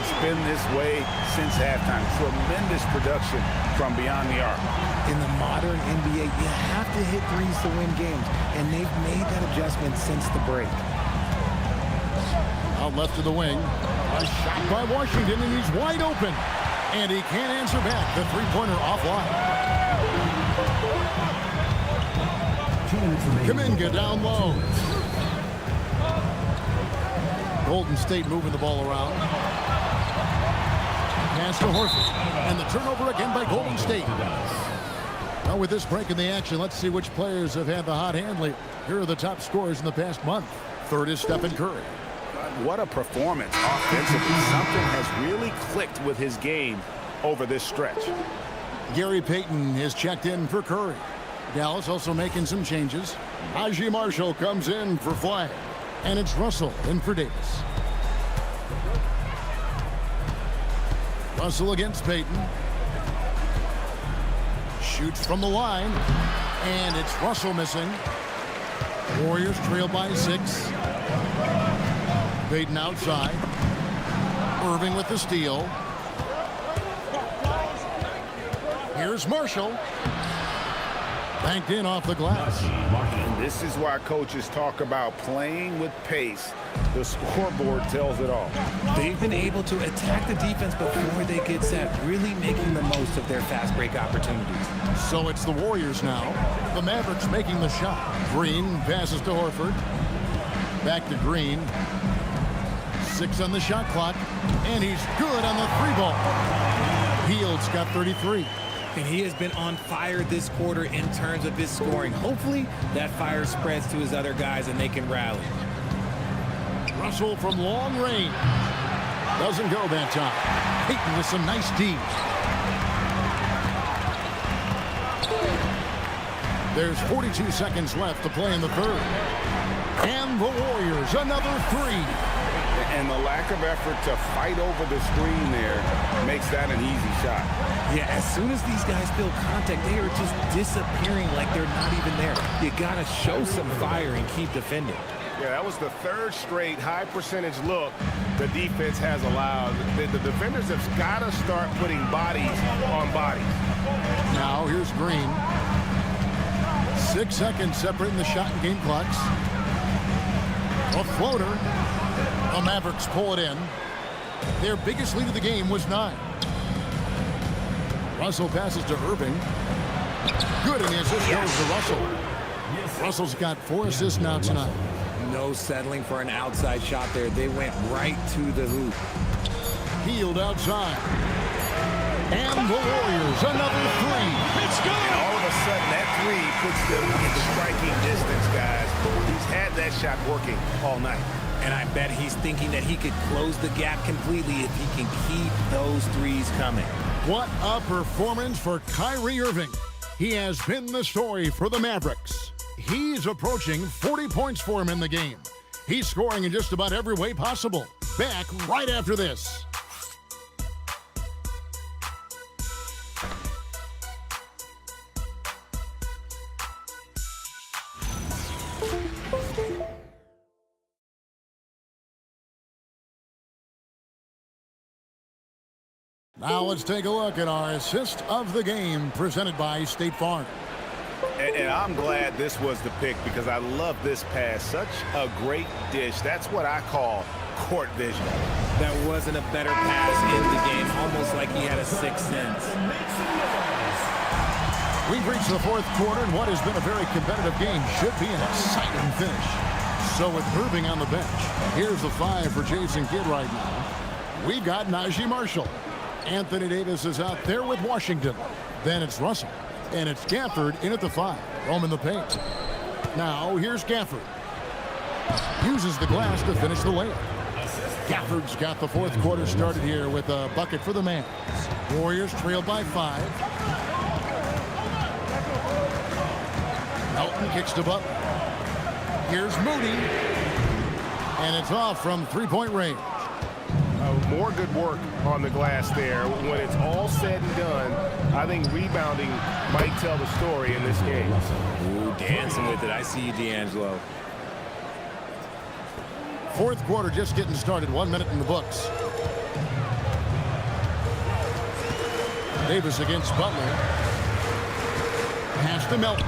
It's been this way since halftime. Tremendous production from beyond the arc. In the modern NBA, you have to hit threes to win games, and they've made that adjustment since the break. Out left to the wing. A shot by Washington, and he's wide open. And he can't answer back. The three-pointer offline. Kuminga down low. Golden State moving the ball around. Pass to Horford. And the turnover again by Golden State. Now with this break in the action, let's see which players have had the hot hand lately. Here are the top scorers in the past month. Third is Stephen Curry. What a performance offensively. Something has really clicked with his game over this stretch. Gary Payton has checked in for Curry. Dallas also making some changes. Najee Marshall comes in for Flag. And it's Russell in for Davis. Russell against Payton. Shoots from the line. And it's Russell missing. Warriors trail by 6. Payton outside. Irving with the steal. Here's Marshall. Banked in off the glass. And this is why coaches talk about playing with pace. The scoreboard tells it all. They've been able to attack the defense before they get set, really making the most of their fast break opportunities. So it's the Warriors now. The Mavericks making the shot. Green passes to Horford. Back to Green. 6 on the shot clock. And he's good on the 3-ball. Hield's got 33. And he has been on fire this quarter in terms of his scoring. Hopefully that fire spreads to his other guys and they can rally. Russell from long range. Doesn't go that time. Payton with some nice D. There's 42 seconds left to play in the third. And the Warriors, another 3. And the lack of effort to fight over the screen there makes that an easy shot. Yeah, as soon as these guys feel contact, they are just disappearing like they're not even there. You got to show some fire and keep defending. Yeah, that was the third straight high percentage look the defense has allowed. The defenders have got to start putting bodies on bodies. Now here's Green. 6 seconds separating the shot and game clocks. A floater. The Mavericks pull it in. Their biggest lead of the game was 9. Russell passes to Irving. Good, and the assist goes to Russell. Russell's got 4 assists now tonight. No settling for an outside shot there. They went right to the hoop. Hield outside. And the Warriors, another 3. It's good. And all of a sudden, that 3 puts them in striking distance, guys. He's had that shot working all night. And I bet he's thinking that he could close the gap completely if he can keep those threes coming. What a performance for Kyrie Irving. He has been the story for the Mavericks. He's approaching 40 points for him in the game. He's scoring in just about every way possible. Back right after this. Now let's take a look at our assist of the game presented by State Farm. And I'm glad this was the pick because I love this pass. Such a great dish. That's what I call court vision. That wasn't a better pass in the game, almost like he had a sixth sense. We've reached the fourth quarter, and what has been a very competitive game should be an exciting finish. So with Irving on the bench, here's the 5 for Jason Kidd right now. We've got Najee Marshall. Anthony Davis is out there with Washington. Then it's Russell. And it's Gafford in at the 5. Roaming the paint. Now here's Gafford. Uses the glass to finish the layup. Gafford's got the fourth quarter started here with a bucket for the Mavs. Warriors trail by 5. Melton kicks to Butler. Here's Moody. And it's off from three-point range. More good work on the glass there. When it's all said and done, I think rebounding might tell the story in this game. Ooh, dancing with it. I see you, D'Angelo. Fourth quarter just getting started. 1 minute in the books. Davis against Butler. Pass to Melton.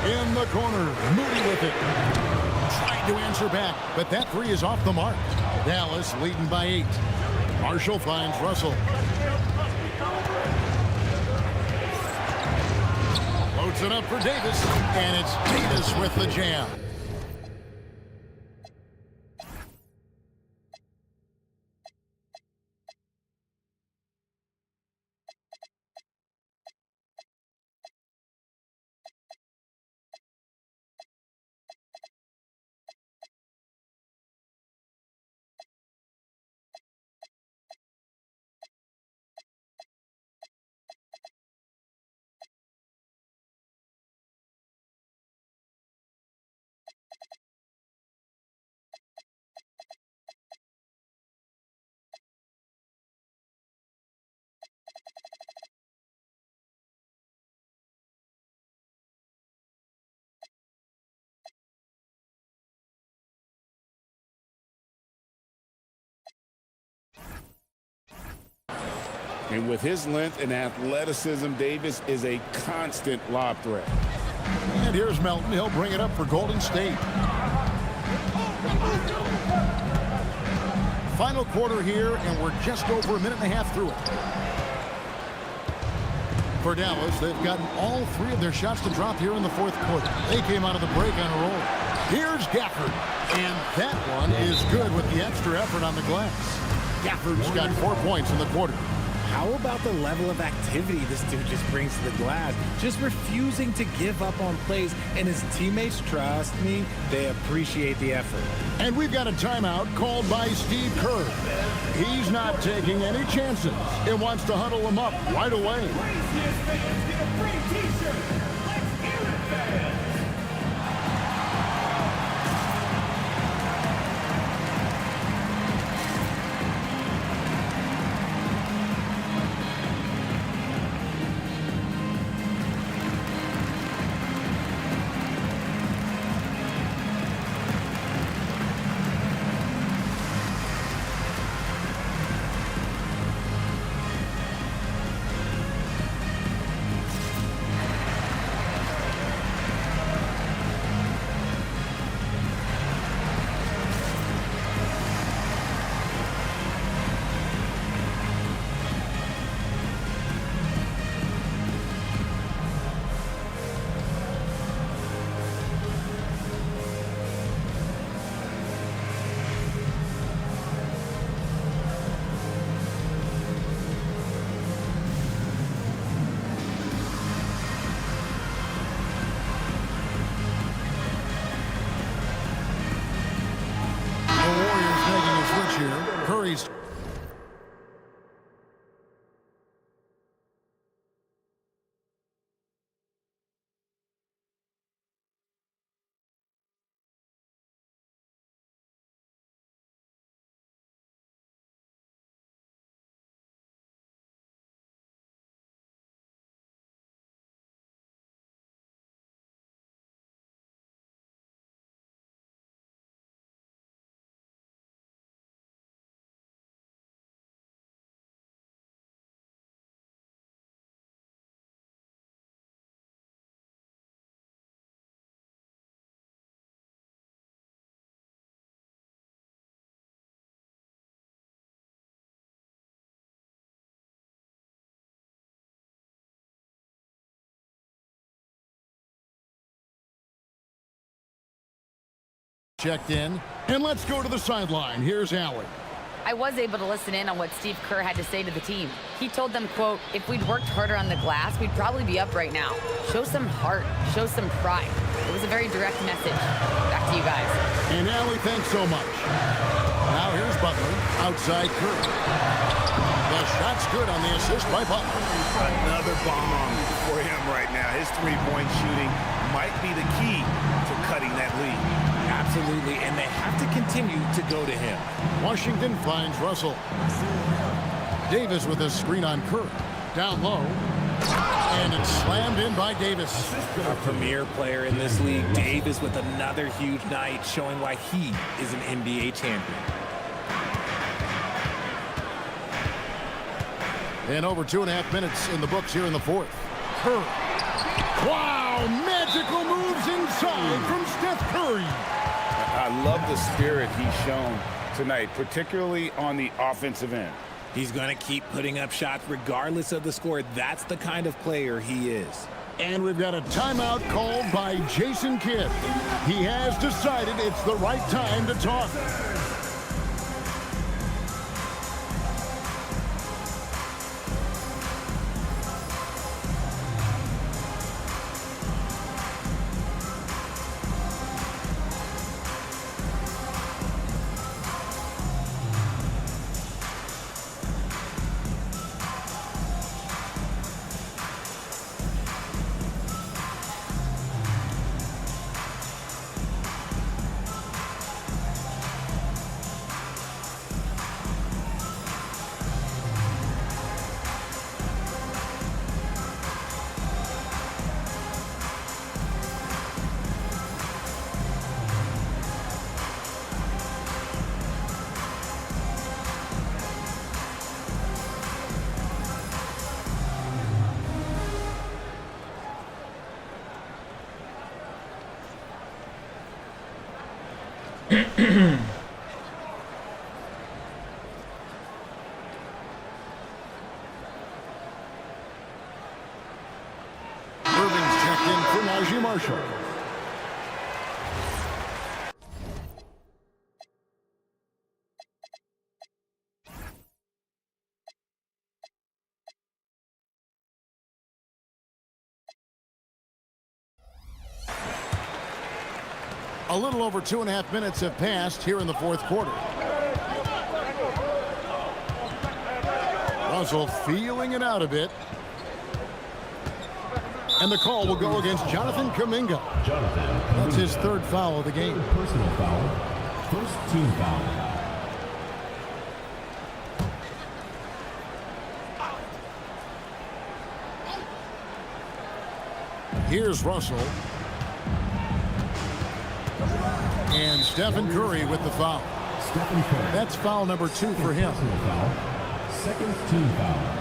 In the corner. Moody with it. Tried to answer back, but that three is off the mark. Dallas leading by 8. Marshall finds Russell. Loads it up for Davis, and it's Davis with the jam. And with his length and athleticism, Davis is a constant lob threat. And here's Melton. He'll bring it up for Golden State. Final quarter here, and we're just over a minute and a half through it. For Dallas, they've gotten all 3 of their shots to drop here in the fourth quarter. They came out of the break on a roll. Here's Gafford, and that one is good with the extra effort on the glass. Gafford's got 4 points in the quarter. How about the level of activity this dude just brings to the glass? Just refusing to give up on plays, and his teammates, trust me, they appreciate the effort. And we've got a timeout called by Steve Kerr. He's not taking any chances and wants to huddle them up right away. Craziest fans get a free t-shirt. Let's hear it, fans. Curry's checked in, and let's go to the sideline. Here's Allen. I was able to listen in on what Steve Kerr had to say to the team. He told them, quote, if we'd worked harder on the glass, we'd probably be up right now. Show some heart. Show some pride. It was a very direct message. Back to you guys. And Allie, thanks so much. Now here's Butler, outside Kerr. The shot's good on the assist by Butler. Another bomb for him right now. His three-point shooting might be the key to cutting that lead. Absolutely, and they have to continue to go to him. Washington finds Russell. Davis with a screen on Kerr. Down low. And it's slammed in by Davis. A premier player in this league, Davis with another huge night, showing why he is an NBA champion. And over 2.5 minutes in the books here in the fourth. Curry. Wow, magical moves inside from Steph Curry. I love the spirit he's shown tonight, particularly on the offensive end. He's going to keep putting up shots regardless of the score. That's the kind of player he is. And we've got a timeout called by Jason Kidd. He has decided it's the right time to talk. Irving's checked in for Najee Marshall. A little over 2.5 minutes have passed here in the fourth quarter. Russell feeling it out a bit. And the call will go against Jonathan Kuminga. That's his third foul of the game. Personal foul. First team foul. Here's Russell. And Stephen Curry with the foul. Stephen Curry. That's foul number 2 for him. Personal foul. Second team foul.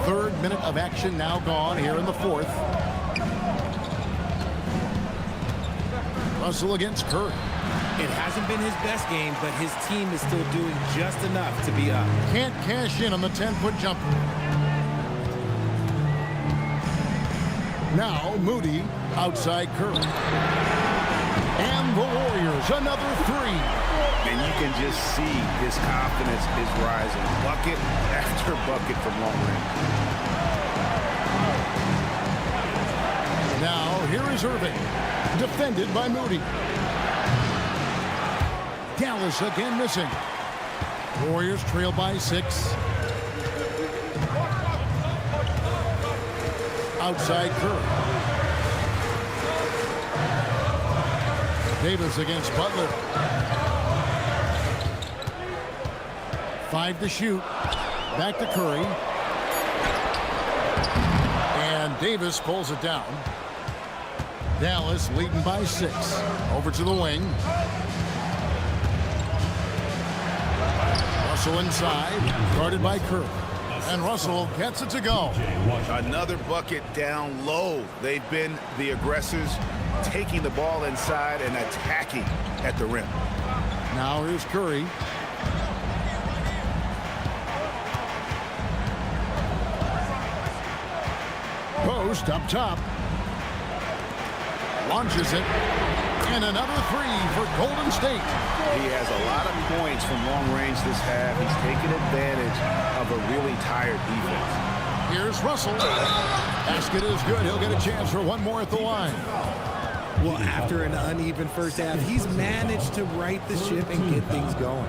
Third minute of action now gone here in the fourth. Russell against Curry. It hasn't been his best game, but his team is still doing just enough to be up. Can't cash in on the 10-foot jumper. Now Moody outside Curry. And the Warriors another 3. And you can just see his confidence is rising. Bucket after bucket from long range. Now here is Irving. Defended by Moody. Dallas again missing. Warriors trail by 6. Outside Curry. Davis against Butler. 5 to shoot. Back to Curry. And Davis pulls it down. Dallas leading by 6. Over to the wing. Russell inside. Guarded by Curry. And Russell gets it to go. Another bucket down low. They've been the aggressors, taking the ball inside and attacking at the rim. Now here's Curry. Post up top. Launches it. And another 3 for Golden State. He has a lot of points from long range this half. He's taken advantage of a really tired defense. Here's Russell. Basket is good. He'll get a chance for one more at the line. Well, after an uneven first half, he's managed to right the ship and get things going.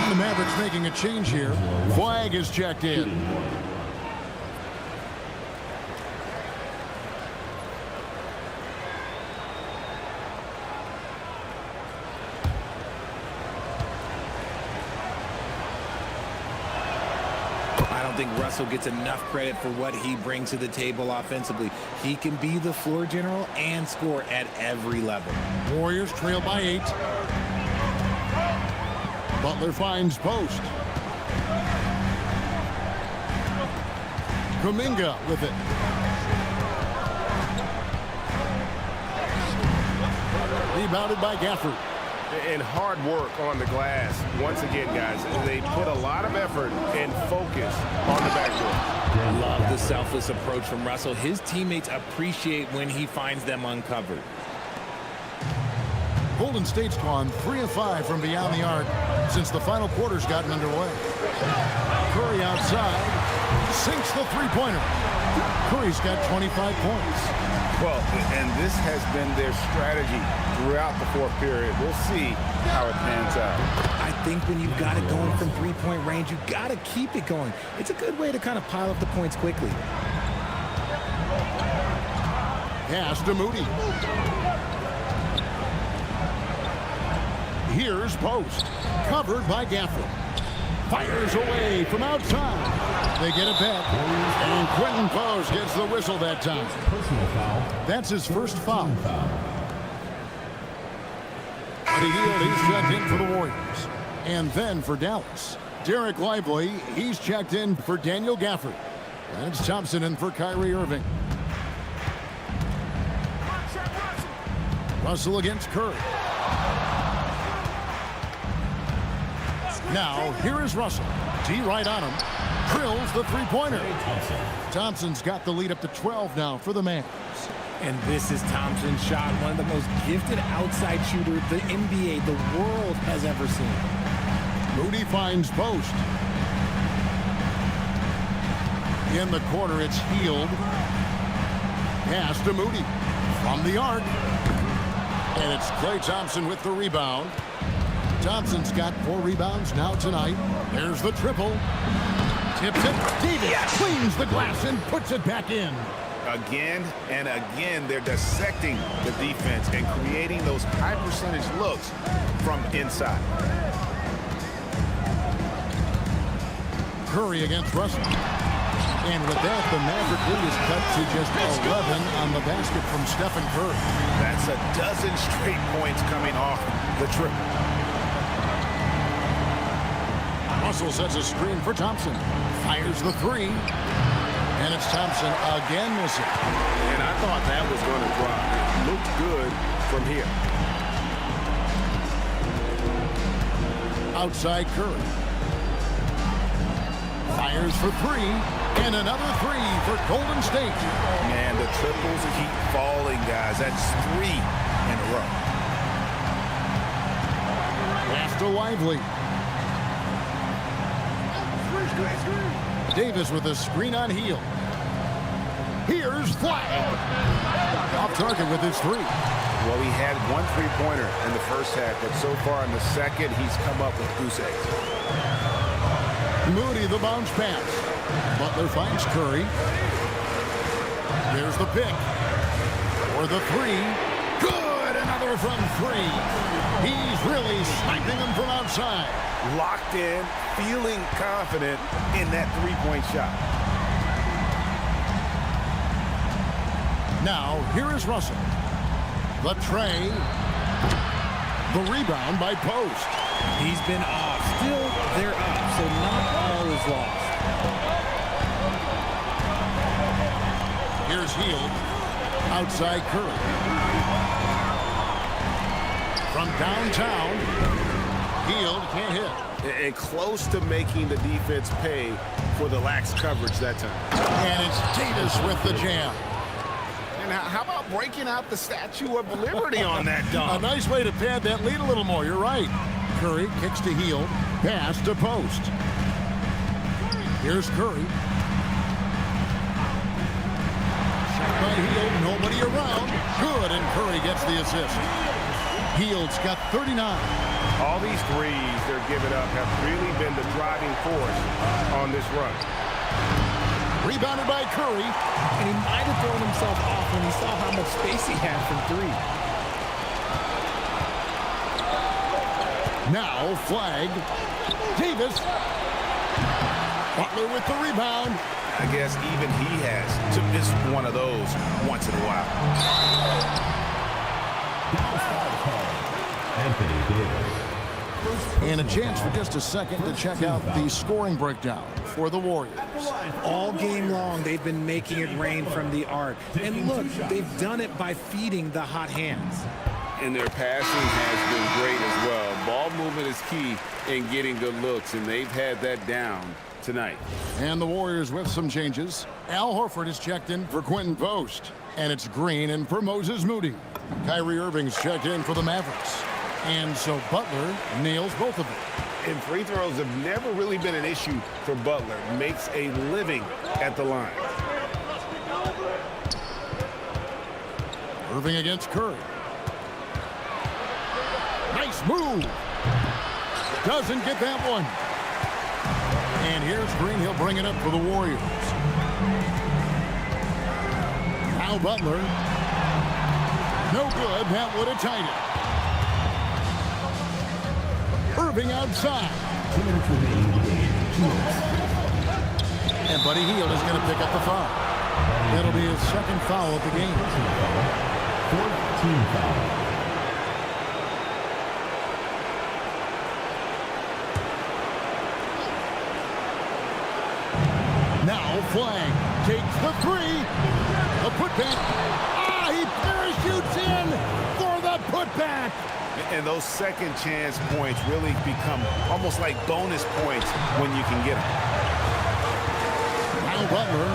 The Mavericks making a change here. Flag is checked in. I I don't think Russell gets enough credit for what he brings to the table offensively. He can be the floor general and score at every level. Warriors trail by 8. Butler finds post. Kuminga with it. Rebounded by Gafford. And hard work on the glass. Once again, guys, they put a lot of effort and focus on the backboard. Love the selfless approach from Russell. His teammates appreciate when he finds them uncovered. Golden State's gone 3 of 5 from beyond the arc since the final quarter's gotten underway. Curry outside. Sinks the three-pointer. Curry's got 25 points. Well, and this has been their strategy throughout the fourth period. We'll see how it pans out. I think when you've got it going from three-point range, you've got to keep it going. It's a good way to kind of pile up the points quickly. Pass to Moody. Here's post. Covered by Gafford. Fires away from outside. They get it back. And Quentin Pose gets the whistle that time. Personal foul. That's his first foul. Buddy Hield, he's checked in for the Warriors. And then for Dallas, Derek Lively, he's checked in for Daniel Gafford. And it's Thompson in for Kyrie Irving. Russell against Curry. Now, here is Russell. D right on him. Drills the three-pointer. Thompson's got the lead up to 12 now for the Mavs. And this is Thompson's shot, one of the most gifted outside shooters the NBA, the world has ever seen. Moody finds post. In the corner, it's Hield. Pass to Moody. From the arc. And it's Klay Thompson with the rebound. Thompson's got 4 rebounds now tonight. There's the triple. Tips it. Davis cleans the glass and puts it back in. Again and again, they're dissecting the defense and creating those high percentage looks from inside. Curry against Russell. And with that, the Maverick lead is cut to just 11 on the basket from Stephen Curry. That's a dozen straight points coming off the triple. Russell sets a screen for Thompson. Fires the three. And it's Thompson again missing. And I thought that was going to drop. It looked good from here. Outside Curry. Fires for 3. And another 3 for Golden State. Man, the triples keep falling, guys. That's 3 in a row. Pass to Lively. Davis with a screen on Hield. Here's Flag. Off target with his 3. Well, he had 1 3-pointer in the first half, but so far in the second, he's come up with goose eggs. Moody the bounce pass. Butler finds Curry. There's the pick. For the 3. Good! Another from 3. He's really sniping them from outside. Locked in, feeling confident in that 3-point shot. Now, here is Russell. The tray. The rebound by Post. He's been off. Still, they're up, so not all is lost. Here's Hield. Outside Curry. From downtown, Hield can't hit. And close to making the defense pay for the lax coverage that time. And it's Davis with the jam. And how about breaking out the Statue of Liberty on that A dunk? nice way to pad that lead a little more. You're right. Curry kicks to Hield. Pass to Post. Here's Curry. Shot by Hield. Nobody around. Good, and Curry gets the assist. Hield's got 39. All these threes they're giving up have really been the driving force on this run. Rebounded by Curry. And he might have thrown himself off when he saw how much space he had from 3. Now Flag. Davis. Butler with the rebound. I guess even he has to miss one of those once in a while. Anthony Davis. And a chance for just a second to check out the scoring breakdown for the Warriors. All game long, they've been making it rain from the arc. And look, they've done it by feeding the hot hands. And their passing has been great as well. Ball movement is key in getting good looks, and they've had that down tonight. And the Warriors with some changes. Al Horford is checked in for Quentin Post. And it's Green in for Moses Moody. Kyrie Irving's checked in for the Mavericks. And so Butler nails both of them. And free throws have never really been an issue for Butler. Makes a living at the line. Irving against Curry. Nice move. Doesn't get that one. And here's Green. He'll bring it up for the Warriors. Now Butler. No good. That would have tied it. Irving outside. And Buddy Hield is going to pick up the foul. That'll be his second foul of the game. 14 foul. Now Flag takes the three. The putback. He parachutes in for the putback. And those second chance points really become almost like bonus points when you can get them. Now Butler.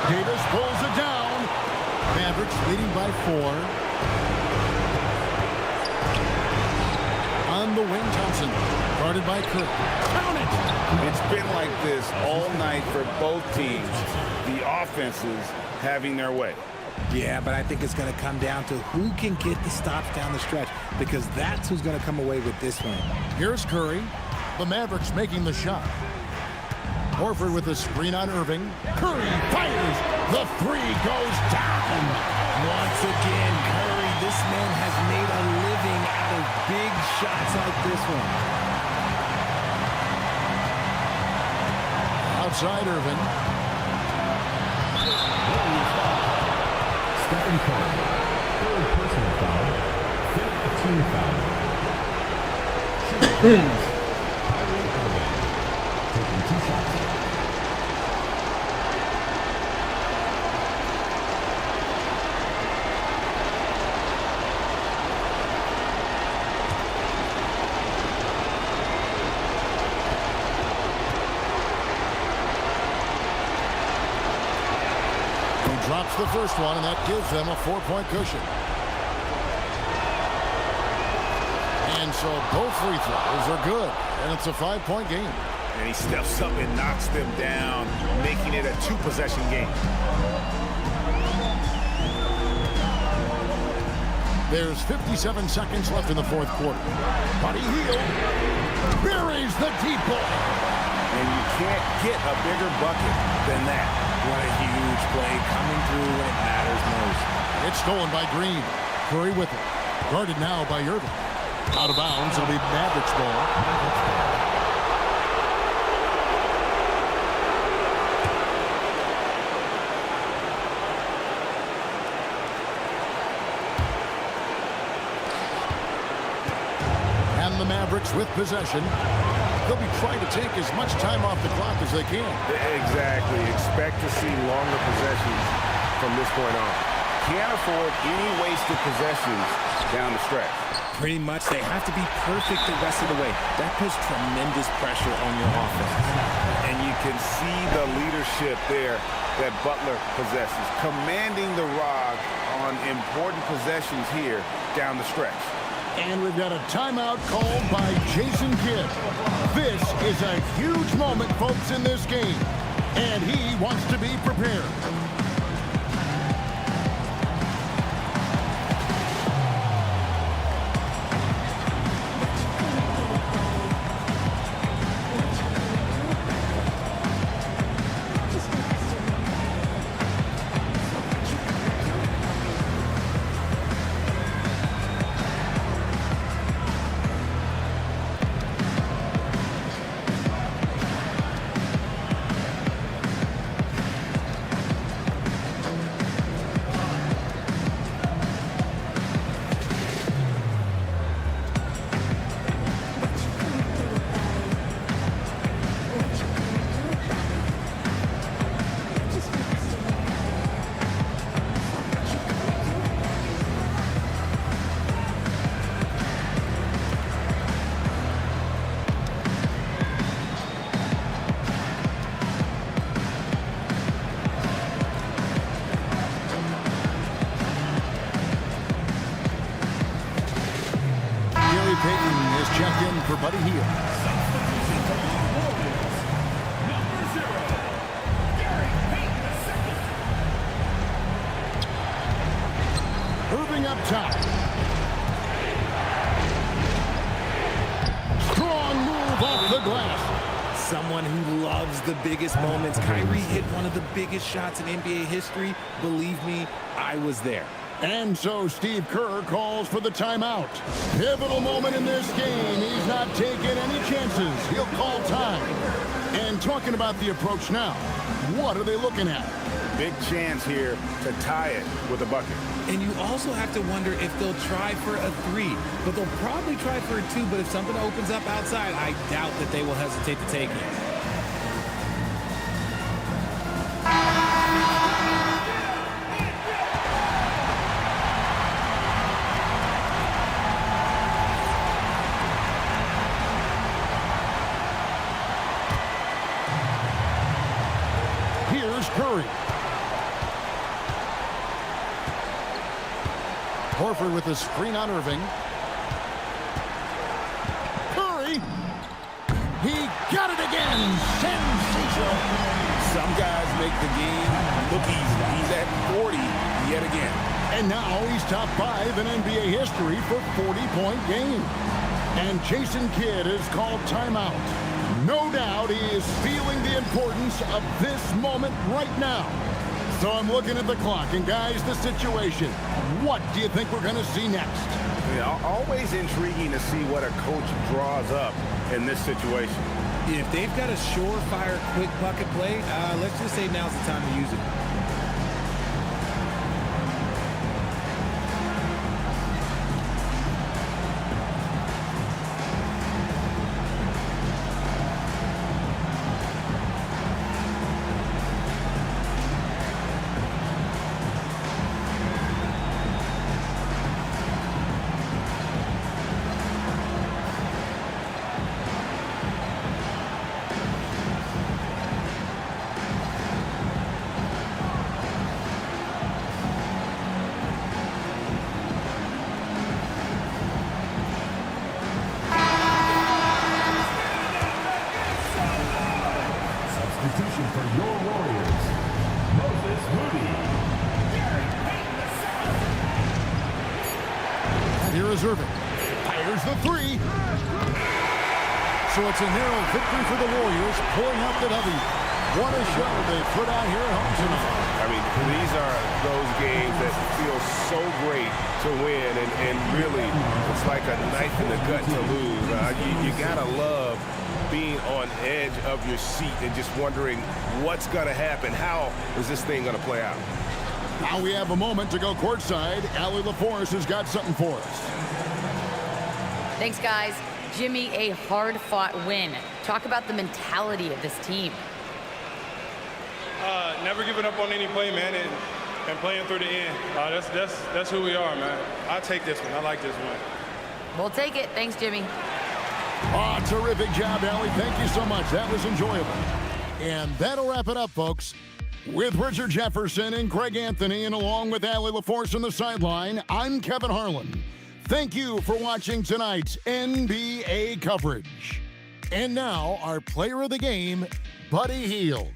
Davis pulls it down. Mavericks leading by 4. On the wing, Thompson. Guarded by Kirk. Count it! It's been like this all night for both teams. The offenses having their way. Yeah, but I think it's going to come down to who can get the stops down the stretch, because that's who's going to come away with this one. Here's Curry. The Mavericks making the shot. Horford with the screen on Irving. Curry fires. The three goes down. Once again, Curry, this man has made a living out of big shots like this one. Outside Irving. Stephen Curry. Third personal foul. 15 foul. Taking 2 shots. Drops the first one, and that gives them a 4-point cushion. And so both free throws are good, and it's a 5-point game. And he steps up and knocks them down, making it a 2-possession game. There's 57 seconds left in the fourth quarter. Buddy Hield buries the deep ball. And you can't get a bigger bucket than that. What a huge play coming through when it matters most. It's stolen by Green. Curry with it. Guarded now by Irving. Out of bounds. It'll be Mavericks ball. And the Mavericks with possession. They'll be trying to take as much time off the clock as they can. Exactly. Expect to see longer possessions from this point on. Can't afford any wasted possessions down the stretch. Pretty much, they have to be perfect the rest of the way. That puts tremendous pressure on your offense. And you can see the leadership there that Butler possesses, commanding the rock on important possessions here down the stretch. And we've got a timeout called by Jason Kidd. This is a huge moment, folks, in this game. And he wants to be prepared. Payton is checked in for Buddy Hield. Substitution for your Warriors. Number 0, Gary Payton II. Irving up top. Strong move off the glass. Someone who loves the biggest moments. Kyrie hit one of the biggest shots in NBA history. Believe me, I was there. And so Steve Kerr calls for the timeout. Pivotal moment in this game. He's not taking any chances. He'll call time. And talking about the approach now, what are they looking at? Big chance here to tie it with a bucket. And you also have to wonder if they'll try for a 3. But they'll probably try for a 2. But if something opens up outside, I doubt that they will hesitate to take it. Here's Curry. Horford with the screen on Irving. Curry. He got it again. Sensational. Some guys make the game look easy. He's at 40 yet again. And now he's top 5 in NBA history for 40-point game. And Jason Kidd is called timeout. No doubt he is feeling the importance of this moment right now. So I'm looking at the clock, and guys, the situation. What do you think we're going to see next? Yeah, always intriguing to see what a coach draws up in this situation. If they've got a surefire quick bucket play, let's just say now's the time to use it. Substitution for your Warriors. Moses Moody. Gary Payton II. Here is Irving. Fires the 3. So it's a narrow victory for the Warriors, pulling out the W. What a show they put out here at home tonight. I mean, these are those games that feel so great to win, and really, it's like a knife in the gut to lose. You gotta love being on edge of your seat and just wondering what's gonna happen. How is this thing gonna play out? Now we have a moment to go courtside. Allie LaForce has got something for us. Thanks, guys. Jimmy, a hard-fought win. Talk about the mentality of this team. Never giving up on any play, man, and playing through the end. That's who we are, man. I'll take this one. I like this one. We'll take it. Thanks, Jimmy. Oh, terrific job, Allie. Thank you so much. That was enjoyable. And that'll wrap it up, folks. With Richard Jefferson and Greg Anthony, and along with Allie LaForce on the sideline, I'm Kevin Harlan. Thank you for watching tonight's NBA coverage. And now, our player of the game, Buddy Hield.